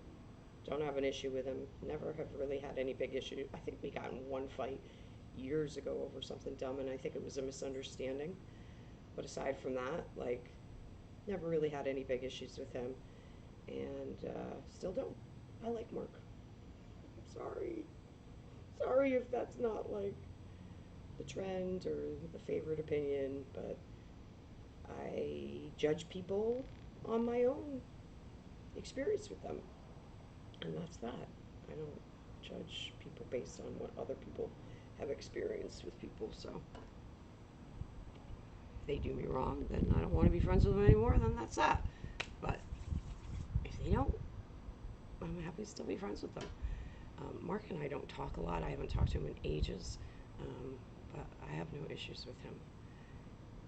Don't have an issue with him. Never have really had any big issue. I think we got in one fight years ago over something dumb, and I think it was a misunderstanding. But aside from that, like, never really had any big issues with him. And still don't. I like Mark. Sorry. Sorry if that's not, like, the trend or the favorite opinion, but I judge people on my own experience with them. And that's that. I don't judge people based on what other people have experienced with people. So if they do me wrong, then I don't want to be friends with them anymore, then that's that. But if they don't, I'm happy to still be friends with them. Mark and I don't talk a lot. I haven't talked to him in ages, but I have no issues with him.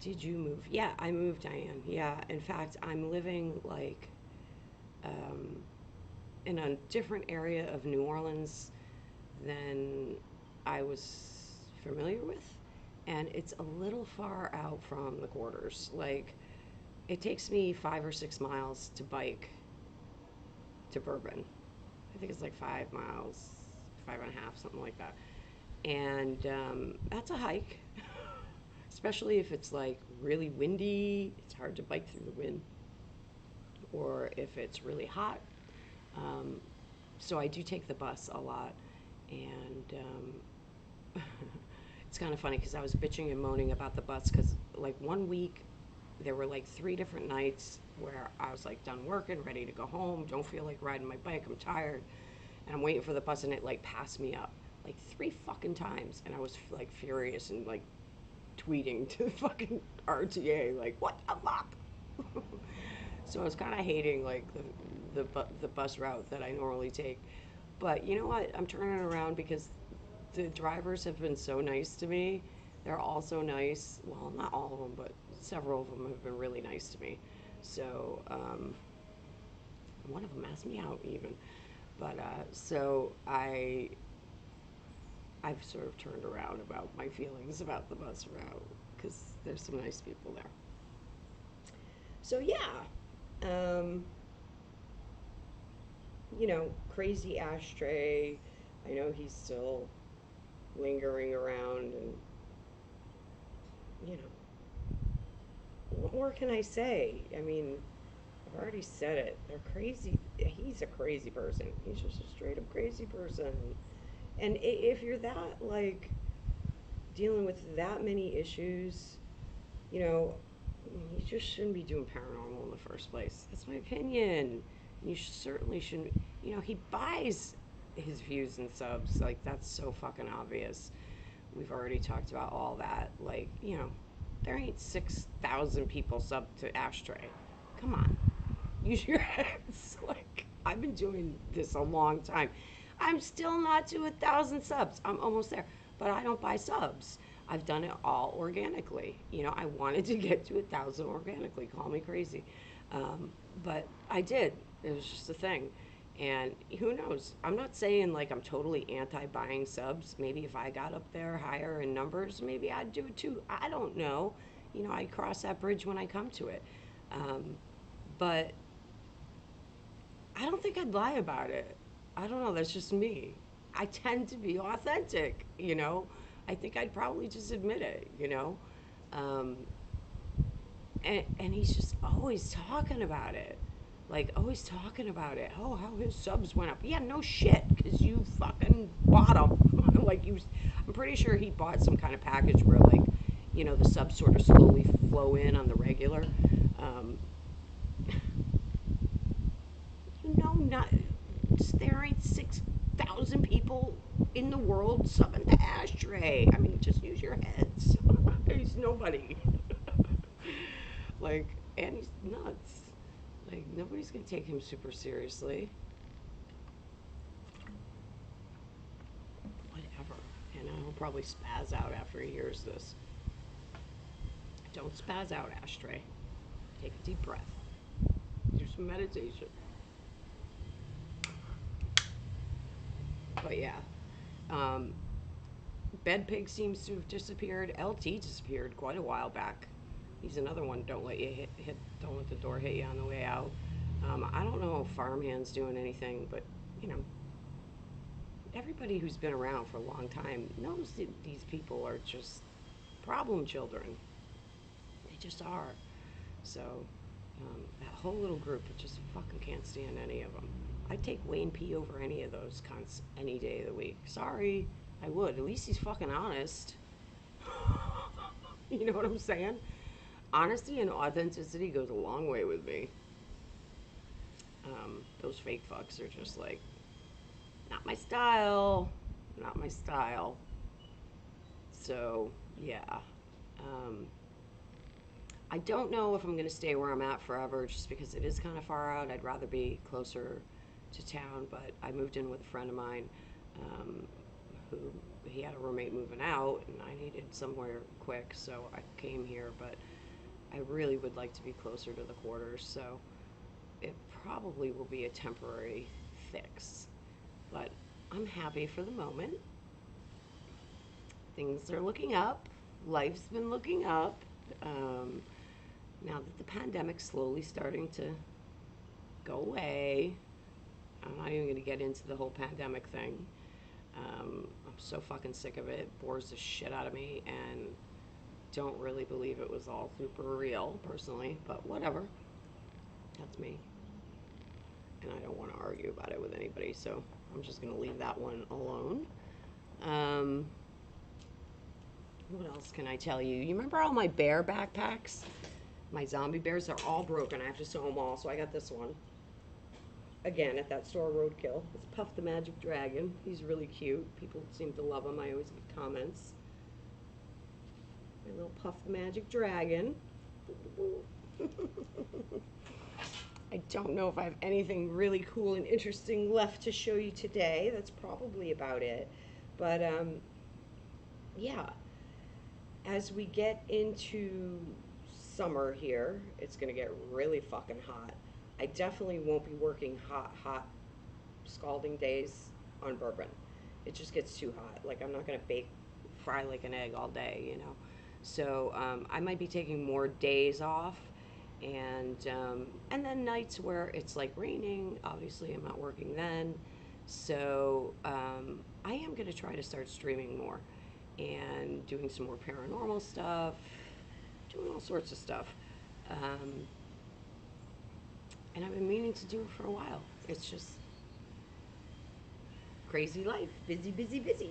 Did you move? Yeah, I moved, Diane. Yeah, in fact, I'm living like um, in a different area of New Orleans than I was familiar with, and it's a little far out from the quarters. Like, it takes me 5 or 6 miles to bike to Bourbon. I think it's like 5 miles, 5.5, something like that. And that's a hike, especially if it's like really windy. It's hard to bike through the wind, or if it's really hot. Um, so I do take the bus a lot, and it's kind of funny because I was bitching and moaning about the bus because like one week there were like 3 different nights where I was like done working, ready to go home, don't feel like riding my bike, I'm tired, and I'm waiting for the bus, and it like passed me up like 3 fucking times, and I was like furious and like tweeting to the fucking RTA like, what the fuck? So I was kind of hating like the bus route that I normally take. But you know what? I'm turning it around because the drivers have been so nice to me. They're all so nice. Well, not all of them, but several of them have been really nice to me. So One of them asked me out even. But so I've sort of turned around about my feelings about the bus route because there's some nice people there. So yeah, um, crazy ashtray. I know he's still lingering around, and you know, what more can I say? I mean, I've already said it. They're crazy. He's a crazy person. He's just a straight up crazy person. And if you're that, like, dealing with that many issues, you know, you just shouldn't be doing paranormal in the first place. That's my opinion. Certainly shouldn't. He buys his views and subs. Like, that's so fucking obvious. We've already talked about all that. Like, there ain't 6,000 people sub to Ashtray. Come on. Use your heads. Like, I've been doing this a long time. I'm still not to 1,000 subs. I'm almost there. But I don't buy subs. I've done it all organically. I wanted to get to 1,000 organically. Call me crazy. But I did. It was just a thing. And who knows? I'm not saying like I'm totally anti buying subs. Maybe if I got up there higher in numbers, maybe I'd do it too. I don't know. I'd cross that bridge when I come to it. But I don't think I'd lie about it. I don't know. That's just me. I tend to be authentic. I think I'd probably just admit it. Um, and he's just always talking about it. Like, always talking about it. Oh, how his subs went up. Yeah, no shit, because you fucking bought them. I'm pretty sure he bought some kind of package where, like, the subs sort of slowly flow in on the regular. Um, not, there ain't 6,000 people in the world subbing to Ashtray. I mean, just use your heads. He's nobody. Like, and he's nuts. Like, nobody's gonna take him super seriously. Whatever. He'll probably spaz out after he hears this. Don't spaz out, Ashtray. Take a deep breath. Do some meditation. But yeah. Um, Bed Pig seems to have disappeared. LT disappeared quite a while back. He's another one. Don't let the door hit you on the way out. I don't know if Farmhand's doing anything, but everybody who's been around for a long time knows that these people are just problem children. They just are. So that whole little group, I just fucking can't stand any of them. I'd take Wayne P over any of those cunts any day of the week. Sorry, I would. At least he's fucking honest. You know what I'm saying? Honesty and authenticity goes a long way with me. Those fake fucks are just like, not my style. Not my style. So, yeah. Um, I don't know if I'm going to stay where I'm at forever just because it is kind of far out. I'd rather be closer to town, but I moved in with a friend of mine um, who he had a roommate moving out, and I needed somewhere quick, so I came here, but I really would like to be closer to the quarters, so it probably will be a temporary fix. But I'm happy for the moment. Things are looking up. Life's been looking up. Um, Now that the pandemic's slowly starting to go away, I'm not even going to get into the whole pandemic thing. I'm so fucking sick of it. It bores the shit out of me, and don't really believe it was all super real, personally, but whatever. That's me. And I don't want to argue about it with anybody, so I'm just going to leave that one alone. Um, what else can I tell you? You remember all my bear backpacks? My zombie bears are all broken. I have to sew them all, so I got this one. Again, at that store, Roadkill. It's Puff the Magic Dragon. He's really cute. People seem to love him. I always get comments. My little Puff the Magic Dragon. I don't know if I have anything really cool and interesting left to show you today. That's probably about it. But, yeah. As we get into summer here, it's going to get really fucking hot. I definitely won't be working hot, scalding days on bourbon. It just gets too hot. Like, I'm not going to fry like an egg all day, you know? So I might be taking more days off, and then nights where it's like raining. Obviously, I'm not working then. So I am going to try to start streaming more and doing some more paranormal stuff, doing all sorts of stuff. Um, and I've been meaning to do it for a while. It's just crazy life, busy, busy, busy.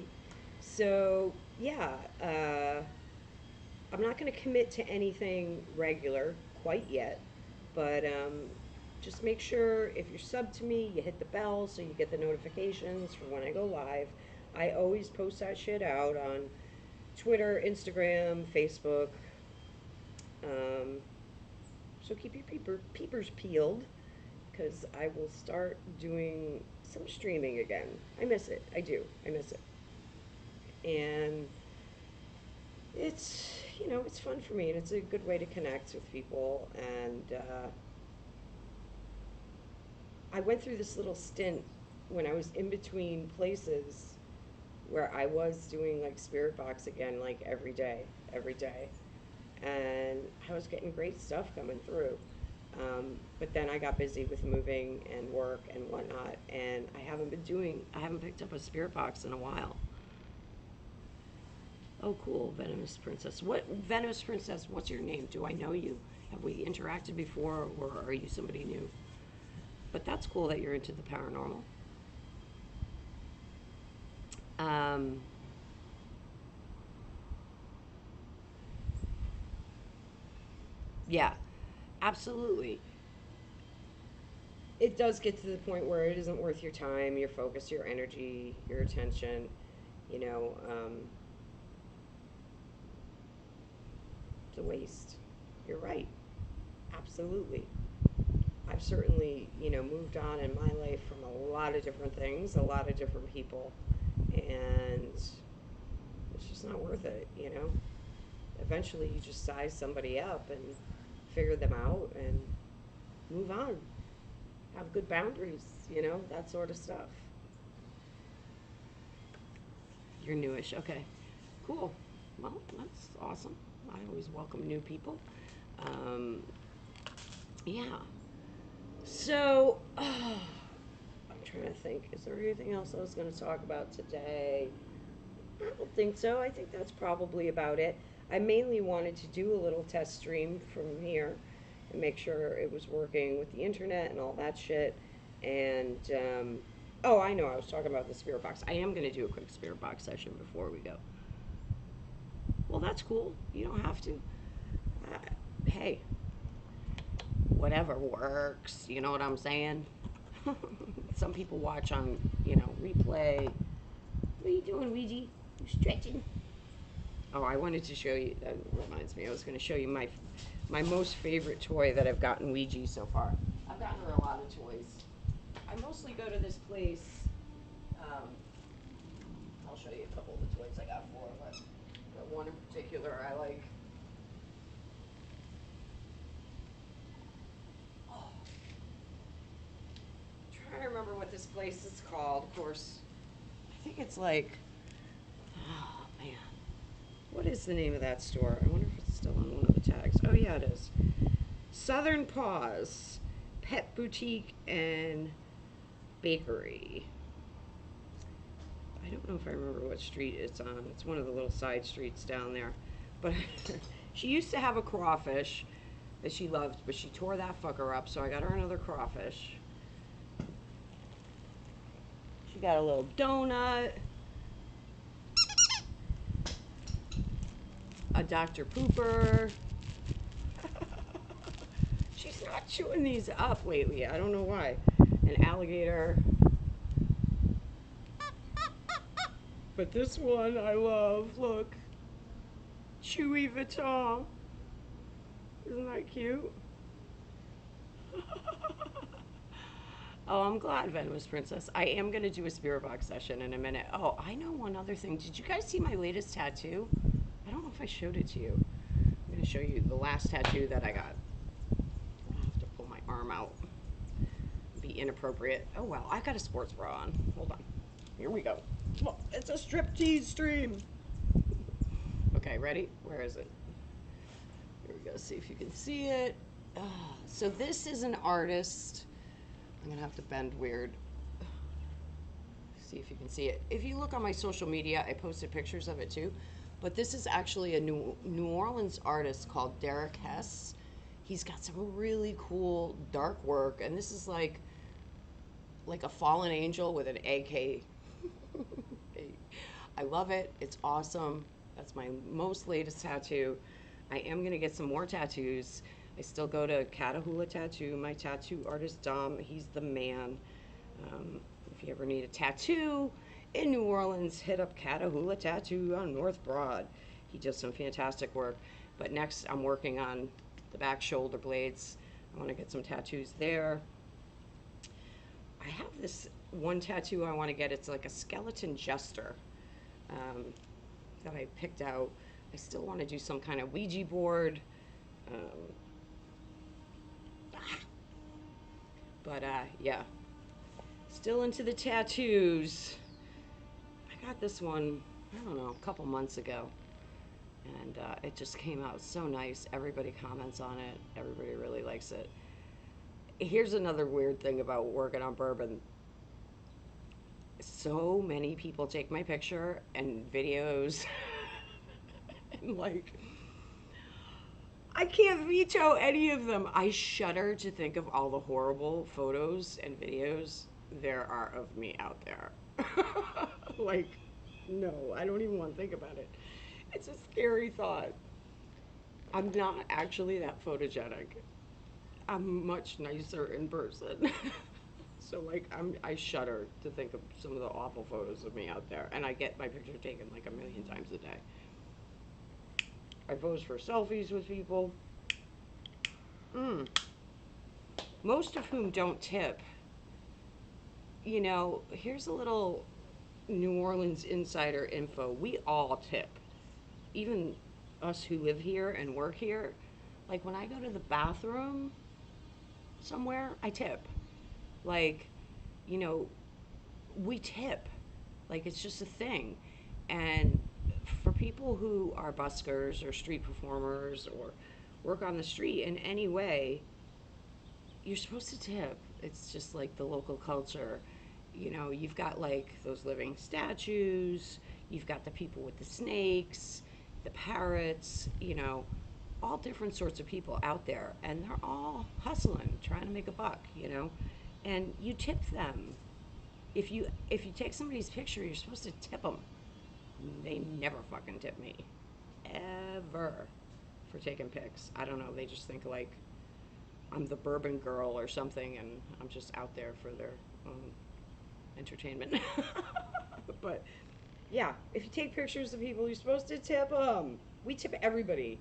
So yeah, I'm not going to commit to anything regular quite yet, but just make sure if you're sub to me, you hit the bell so you get the notifications for when I go live. I always post that shit out on Twitter, Instagram, Facebook. Um, so keep your peepers peeled because I will start doing some streaming again. I miss it. I do. I miss it. And it's, it's fun for me and it's a good way to connect with people. And I went through this little stint when I was in between places where I was doing like Spirit Box again, like every day. And I was getting great stuff coming through. But then I got busy with moving and work and whatnot, and I haven't picked up a Spirit Box in a while. Oh, cool, Venomous Princess. Venomous Princess, what's your name? Do I know you? Have we interacted before, or are you somebody new? But that's cool that you're into the paranormal. Um, yeah, absolutely. It does get to the point where it isn't worth your time, your focus, your energy, your attention. You know, it's a waste. You're right. Absolutely. I've certainly, moved on in my life from a lot of different things, a lot of different people, and it's just not worth it. Eventually, you just size somebody up and figure them out and move on. Have good boundaries, that sort of stuff. You're newish. Okay. Cool. Well, that's awesome. I always welcome new people. Um, yeah. So, I'm trying to think. Is there anything else I was going to talk about today? I don't think so. I think that's probably about it. I mainly wanted to do a little test stream from here and make sure it was working with the internet and all that shit. And, oh, I know. I was talking about the Spirit Box. I am going to do a quick Spirit Box session before we go. Well, that's cool. You don't have to. Hey, whatever works. You know what I'm saying? Some people watch on, replay. What are you doing, Ouija? You stretching? Oh, I wanted to show you. That reminds me. I was going to show you my most favorite toy that I've gotten Ouija so far. I've gotten her a lot of toys. I mostly go to this place. Um, I'll show you a couple of the toys I got for her, but one in particular I like. Oh, I'm trying to remember what this place is called. Of course, I think it's like. Oh man, what is the name of that store? I wonder if it's still on one of the tags. Oh yeah, it is. Southern Paws, Pet Boutique and Bakery. I don't know if I remember what street it's on. It's one of the little side streets down there. But she used to have a crawfish that she loved, but she tore that fucker up, so I got her another crawfish. She got a little donut, a Dr. Pooper. She's not chewing these up lately. I don't know why. An alligator. But this one I love. Look. Chewy Vuitton. Isn't that cute? Oh, I'm glad, Venomous Princess. I am going to do a Spirit Box session in a minute. Oh, I know one other thing. Did you guys see my latest tattoo? I don't know if I showed it to you. I'm going to show you the last tattoo that I got. I have to pull my arm out. inappropriate. Oh well, I got a sports bra on. Hold on. Here we go. Well, it's a striptease stream. Okay, ready? Where is it? Here we go. See if you can see it. So this is an artist. I'm gonna have to bend weird. See if you can see it. If you look on my social media, I posted pictures of it too. But this is actually a New Orleans artist called Derek Hess. He's got some really cool dark work, and this is like a fallen angel with an AK. I love it. It's awesome. That's my most latest tattoo. I am gonna get some more tattoos. I still go to Catahoula Tattoo. My tattoo artist Dom, he's the man. If you ever need a tattoo in New Orleans, hit up Catahoula Tattoo on North Broad. He does some fantastic work. But next, I'm working on the back shoulder blades. I want to get some tattoos there. I have this one tattoo I want to get. It's like a skeleton jester that I picked out. I still want to do some kind of Ouija board. Yeah, still into the tattoos. I got this one, I don't know, a couple months ago. And it just came out so nice. Everybody comments on it. Everybody really likes it. Here's another weird thing about working on bourbon. So many people take my picture and videos. And like, I can't veto any of them. I shudder to think of all the horrible photos and videos there are of me out there. Like, no, I don't even want to think about it. It's a scary thought. I'm not actually that photogenic. I'm much nicer in person. So like I shudder to think of some of the awful photos of me out there, and I get my picture taken like a million times a day. I pose for selfies with people. Most of whom don't tip. You know, here's a little New Orleans insider info. We all tip. Even us who live here and work here. Like when I go to the bathroom somewhere, I tip. Like, you know, we tip. Like it's just a thing. And for people who are buskers or street performers or work on the street in any way, you're supposed to tip. It's just like the local culture. You know, you've got like those living statues, you've got the people with the snakes, the parrots, you know, all different sorts of people out there, and they're all hustling, trying to make a buck, you know, and you tip them. If you take somebody's picture, you're supposed to tip them. They never fucking tip me, ever, for taking pics. I don't know. They just think like I'm the bourbon girl or something, and I'm just out there for their entertainment. But yeah, if you take pictures of people, you're supposed to tip them. We tip everybody,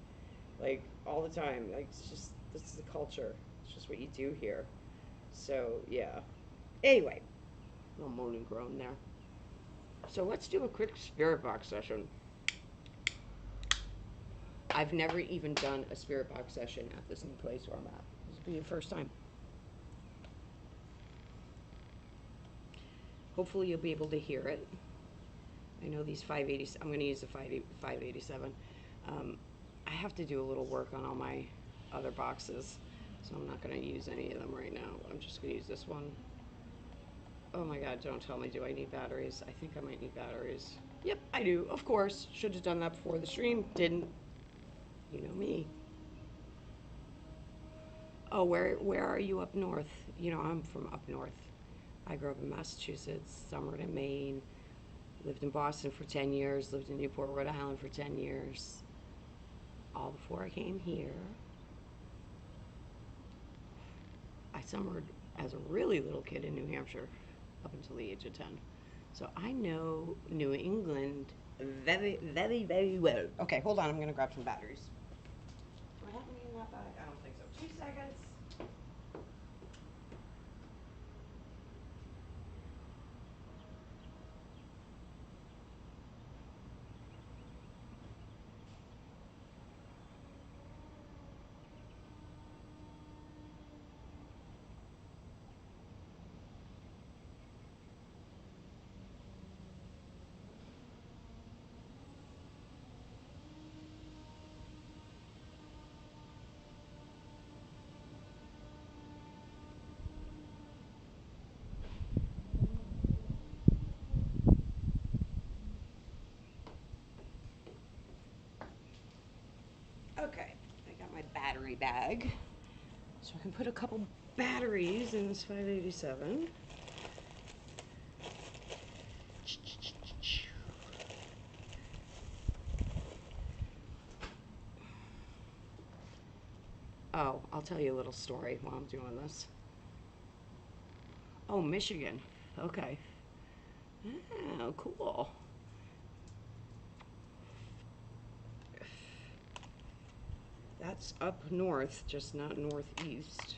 like all the time. Like it's just this is the culture. It's just what you do here. So yeah. Anyway, a little moan and groan there. So let's do a quick spirit box session. I've never even done a spirit box session at this new place where I'm at. This will be the first time. Hopefully you'll be able to hear it. I know these 580s, I'm going to use the 587. I have to do a little work on all my other boxes, so I'm not going to use any of them right now. I'm just going to use this one. Oh my god, don't tell me, do I need batteries? I think I might need batteries. Yep, I do, of course. Should have done that before the stream. Didn't. You know me. Oh, where are you up north? You know, I'm from up north. I grew up in Massachusetts, summered in Maine, lived in Boston for 10 years, lived in Newport, Rhode Island for 10 years. All before I came here. I summered as a really little kid in New Hampshire up until the age of 10. So I know New England very, very, very well. Okay, hold on. I'm going to grab some batteries. Do I have any in that bag? I don't think so. 2 seconds. battery bag. So I can put a couple batteries in this 587. Oh, I'll tell you a little story while I'm doing this. Oh, Michigan. Okay. Oh, cool. That's up north, just not northeast,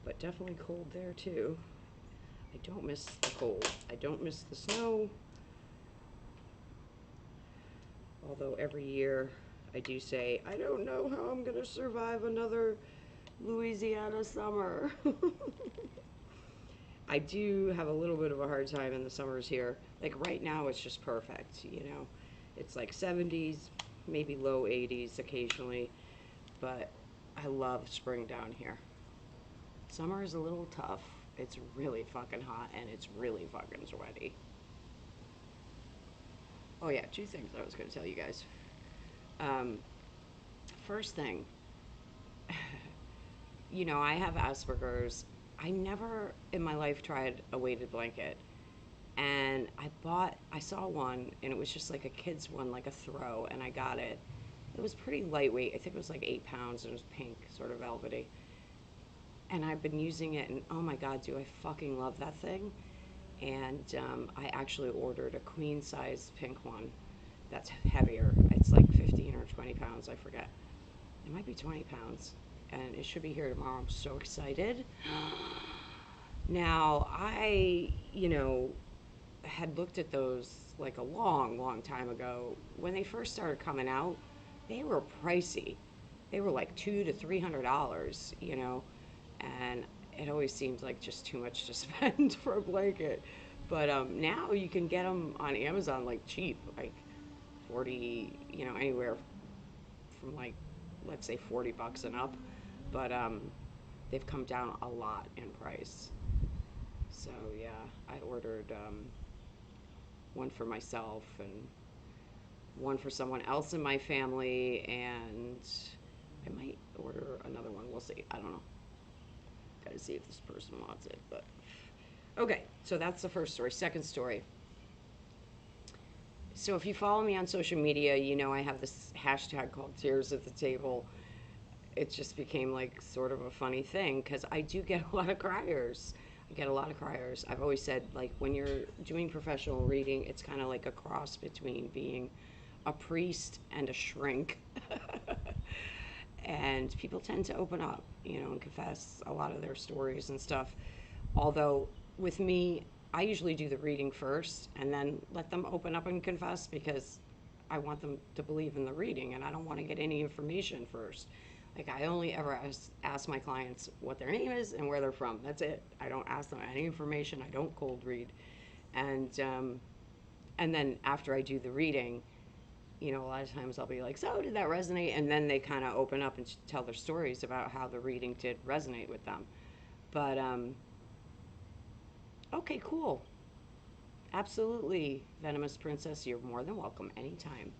but definitely cold there too. I don't miss the cold. I don't miss the snow. Although every year I do say, I don't know how I'm going to survive another Louisiana summer. I do have a little bit of a hard time in the summers here. Like right now, it's just perfect, you know. It's like 70s, maybe low 80s occasionally, but I love spring down here. Summer is a little tough. It's really fucking hot and it's really fucking sweaty. Oh yeah, two things I was going to tell you guys. Um, First thing, you know, I have Asperger's. I never in my life tried a weighted blanket. And I saw one, and it was just like a kid's one, like a throw, and I got it. It was pretty lightweight. I think it was like 8 pounds, and it was pink, sort of velvety. And I've been using it, and oh my God, do I fucking love that thing. And I actually ordered a queen size pink one that's heavier. It's like 15 or 20 pounds, I forget. It might be 20 pounds, and it should be here tomorrow. I'm so excited. Now, you know, had looked at those like a long, long time ago. When they first started coming out, they were pricey. They were like $200 to $300, you know, and it always seems like just too much to spend for a blanket. But now you can get them on Amazon like cheap, like 40, you know, anywhere from like, let's say $40 and up. But they've come down a lot in price. So yeah, I ordered one for myself and one for someone else in my family, and I might order another one. We'll see. I don't know. Gotta see if this person wants it. But okay, so that's the first story. Second story. So if you follow me on social media, you know I have this hashtag called Tears at the Table. It just became like sort of a funny thing because I do get a lot of criers. I get a lot of criers. I've always said, like, when you're doing professional reading, it's kind of like a cross between being a priest and a shrink. And people tend to open up, you know, and confess a lot of their stories and stuff. Although with me, I usually do the reading first and then let them open up and confess because I want them to believe in the reading and I don't want to get any information first. Like I only ever ask my clients what their name is and where they're from. That's it. I don't ask them any information. I don't cold read. And then after I do the reading, you know, a lot of times I'll be like, so did that resonate? And then they kind of open up and tell their stories about how the reading did resonate with them. But, okay, cool. Absolutely, Venomous Princess, you're more than welcome anytime.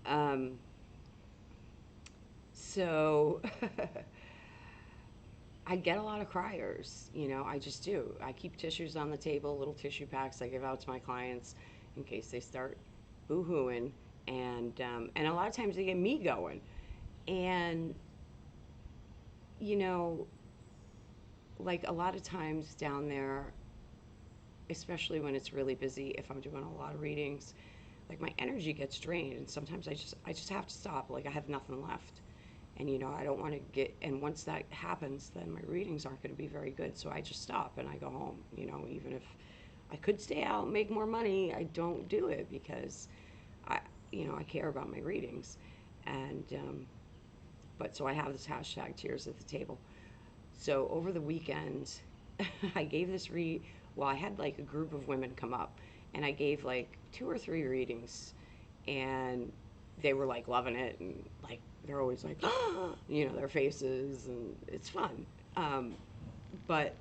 Um, so, I get a lot of criers, you know, I just do. I keep tissues on the table, little tissue packs I give out to my clients in case they start boo-hooing. And a lot of times they get me going. And, you know, like a lot of times down there, especially when it's really busy, if I'm doing a lot of readings, like my energy gets drained and sometimes I just have to stop. Like I have nothing left. And you know, I don't want to get, and once that happens, then my readings aren't going to be very good. So I just stop and I go home, you know, even if I could stay out and make more money, I don't do it because I, you know, I care about my readings. And, but so I have this hashtag Tears at the Table. So over the weekend, I gave this well, I had like a group of women come up and I gave like 2 or 3 readings and they were like loving it and like they're always like, you know, their faces and it's fun. But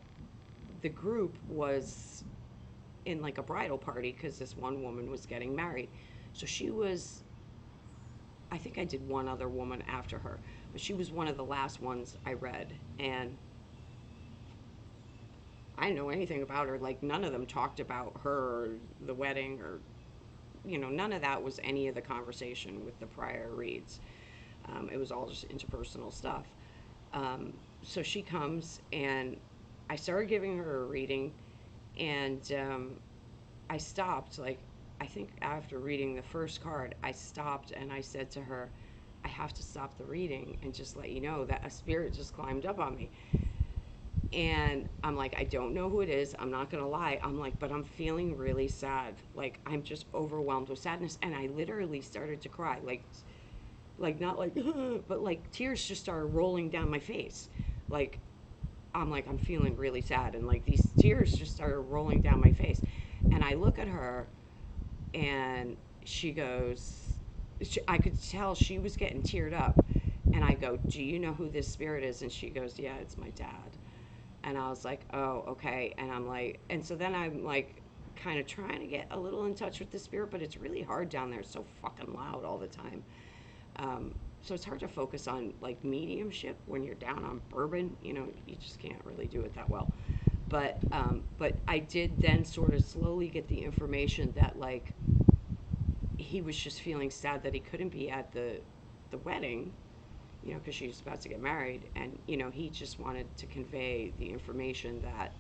the group was in like a bridal party because this one woman was getting married. So she was, I think I did one other woman after her, She was one of the last ones I read, and I didn't know anything about her. Like, none of them talked about her or the wedding, or, none of that was any of the conversation with the prior reads. It was all just interpersonal stuff. So she comes, and I started giving her a reading, and I stopped. Like, I think after reading the first card, I stopped and I said to her, I have to stop the reading and just let you know that a spirit just climbed up on me. And I'm like, I don't know who it is. I'm not going to lie. I'm like, but I'm feeling really sad. Like, I'm just overwhelmed with sadness. And I literally started to cry. Like not like, but like tears just started rolling down my face. Like, I'm feeling really sad. And like these tears just started rolling down my face. And I look at her, and she goes, I could tell she was getting teared up. And I go, do you know who this spirit is? And she goes, yeah, it's my dad. And I was like, oh, okay. And I'm like, and so then I'm like, kind of trying to get a little in touch with the spirit, but it's really hard down there. It's so fucking loud all the time. So it's hard to focus on like mediumship when you're down on bourbon. You just can't really do it that well. But I did then sort of slowly get the information that like he was just feeling sad that he couldn't be at the wedding, because she's about to get married, and he just wanted to convey the information that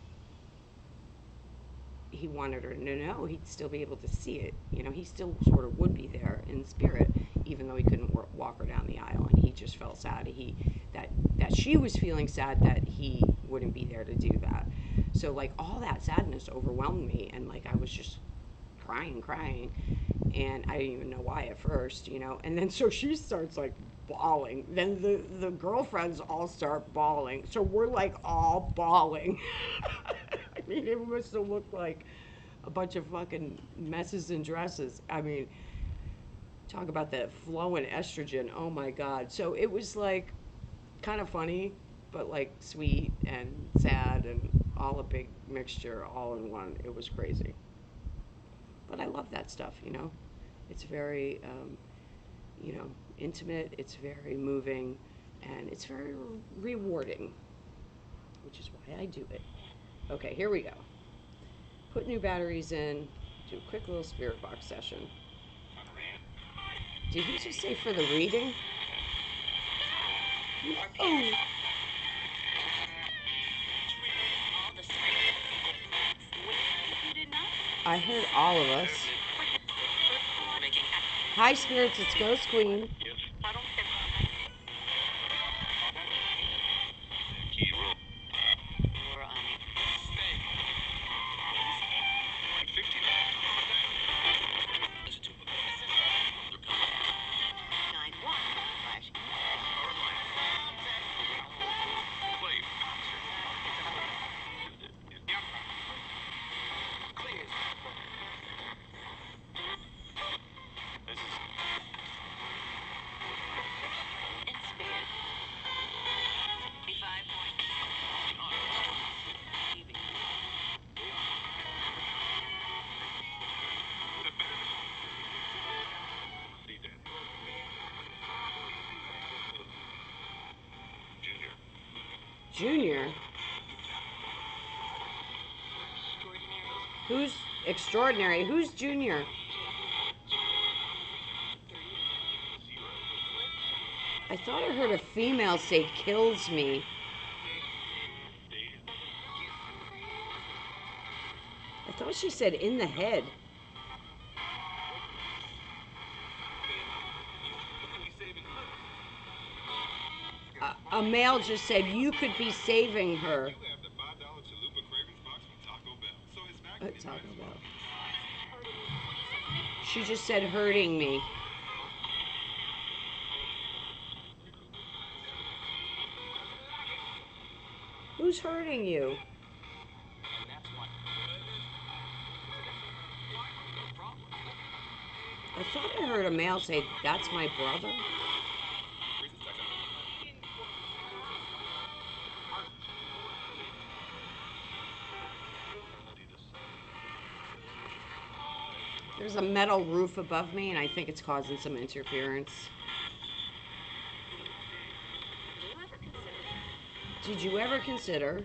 he wanted her to know. He'd still be able to see it. He still sort of would be there in spirit, even though he couldn't walk her down the aisle, and he just felt sad. That she was feeling sad that he wouldn't be there to do that. So like all that sadness overwhelmed me, and like I was just crying, and I didn't even know why at first, and then so she starts like bawling. Then the girlfriends all start bawling. So we're like all bawling. I mean, it must have looked like a bunch of fucking messes and dresses. I mean, talk about that flowing estrogen. Oh my God. So it was like kind of funny, but like sweet and sad and all a big mixture all in one. It was crazy. But I love that stuff, It's very, intimate. It's very moving, and it's very rewarding, which is why I do it. Okay, here we go. Put new batteries in. Do a quick little spirit box session. Did he just say for the reading? Oh. I heard all of us. Hi, spirits. It's Ghost Queen. Junior? Who's extraordinary? Who's Junior? I thought I heard a female say kills me. I thought she said in the head. A male just said you could be saving her. Taco Bell. She just said hurting me. Who's hurting you? I thought I heard a male say, that's my brother. There's a metal roof above me, and I think it's causing some interference. Did you ever consider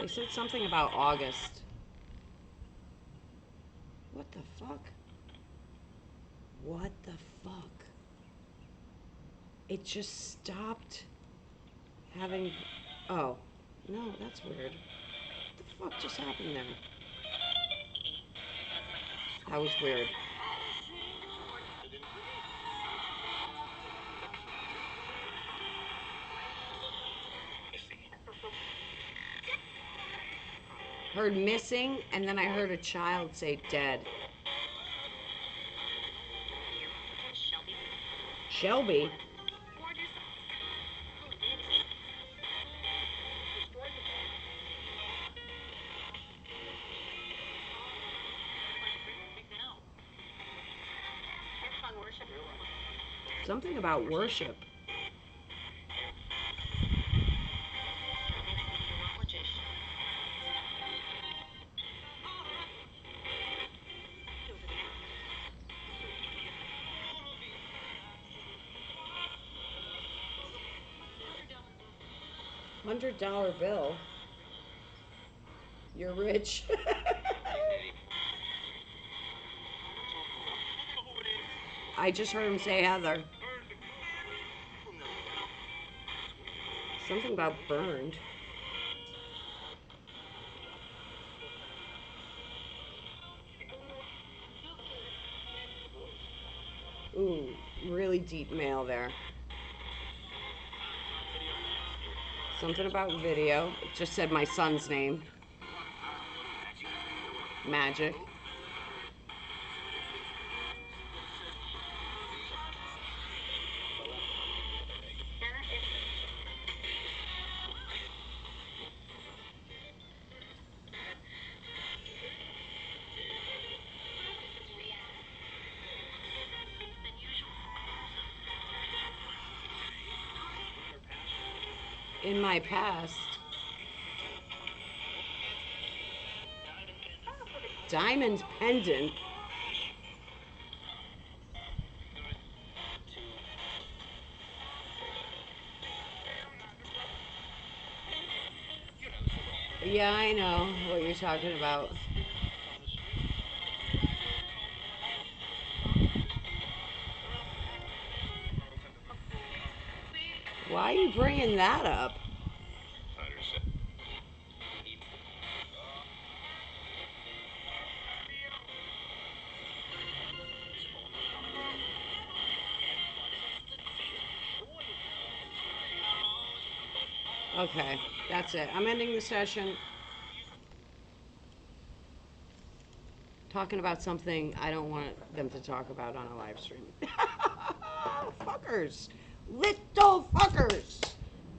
they said something about August. What the fuck? What the fuck? It just stopped having. Oh, no, that's weird. What the fuck just happened there? That was weird. Heard missing, and then I heard a child say dead. Shelby? Something about worship. $100 bill. You're rich. I just heard him say Heather. Something about burned. Ooh, really deep male there. Something about video. It just said my son's name. Magic. In my past. Diamond pendant. Yeah, I know what you're talking about. Why are you bringing that up? Okay, that's it. I'm ending the session talking about something I don't want them to talk about on a live stream. Fuckers. Little fuckers.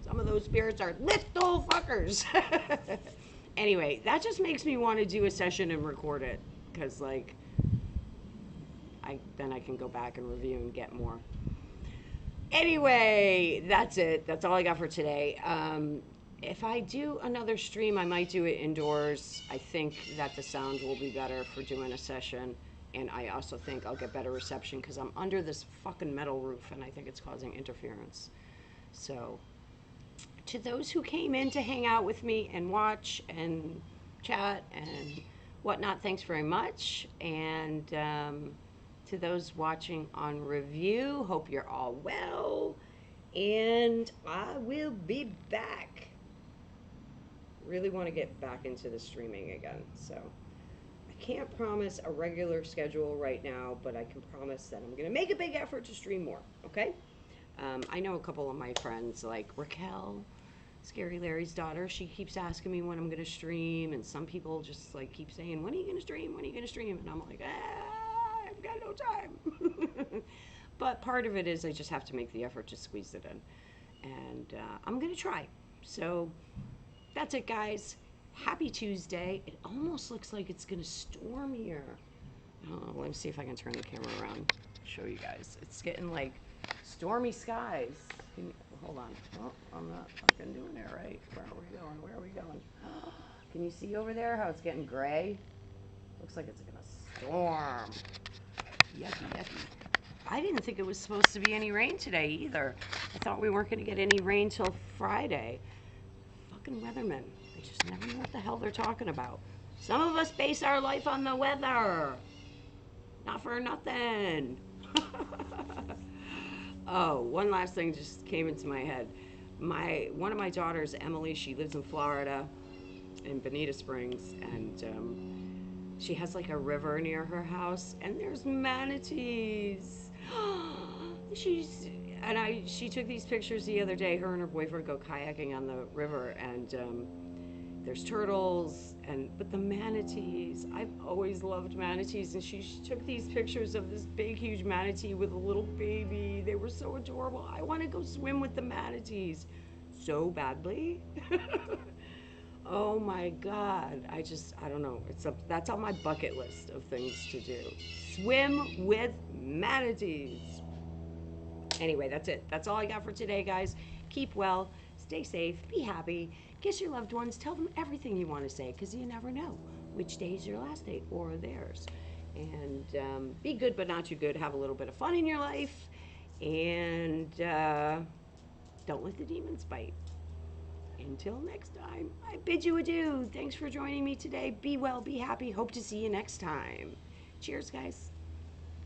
Some of those spirits are little fuckers. Anyway, that just makes me want to do a session and record it. Because, like, then I can go back and review and get more. Anyway, that's it. That's all I got for today. If I do another stream, I might do it indoors. I think that the sound will be better for doing a session. And I also think I'll get better reception because I'm under this fucking metal roof and I think it's causing interference. So, to those who came in to hang out with me and watch and chat and whatnot, thanks very much. And to those watching on review, hope you're all well. And I will be back. Really want to get back into the streaming again. So I can't promise a regular schedule right now, but I can promise that I'm going to make a big effort to stream more. Okay? I know a couple of my friends, like Raquel, Scary Larry's daughter, she keeps asking me when I'm going to stream, and some people just like keep saying, when are you going to stream? When are you going to stream? And I'm like, I've got no time. But part of it is I just have to make the effort to squeeze it in. And I'm going to try. So that's it, guys. Happy Tuesday. It almost looks like it's gonna storm here. Oh, let me see if I can turn the camera around. Show you guys. It's getting like stormy skies. Hold on. Oh, I'm not fucking doing it right. Where are we going? Where are we going? Can you see over there how it's getting gray? Looks like it's gonna storm. Yucky, yucky. I didn't think it was supposed to be any rain today either. I thought we weren't gonna get any rain till Friday. Fucking weathermen. They just never know what the hell they're talking about. Some of us base our life on the weather. Not for nothing. Oh, one last thing just came into my head. One of my daughters, Emily, she lives in Florida, in Bonita Springs, and she has like a river near her house, and there's manatees. She took these pictures the other day. Her and her boyfriend go kayaking on the river, and there's turtles, but the manatees. I've always loved manatees, and she took these pictures of this big, huge manatee with a little baby. They were so adorable. I want to go swim with the manatees so badly. Oh my God. I don't know. That's on my bucket list of things to do. Swim with manatees. Anyway, that's it. That's all I got for today, guys. Keep well, stay safe, be happy, kiss your loved ones, tell them everything you want to say, because you never know which day is your last day or theirs. And be good, but not too good. Have a little bit of fun in your life, and don't let the demons bite. Until next time, I bid you adieu. Thanks for joining me today. Be well, be happy. Hope to see you next time. Cheers, guys.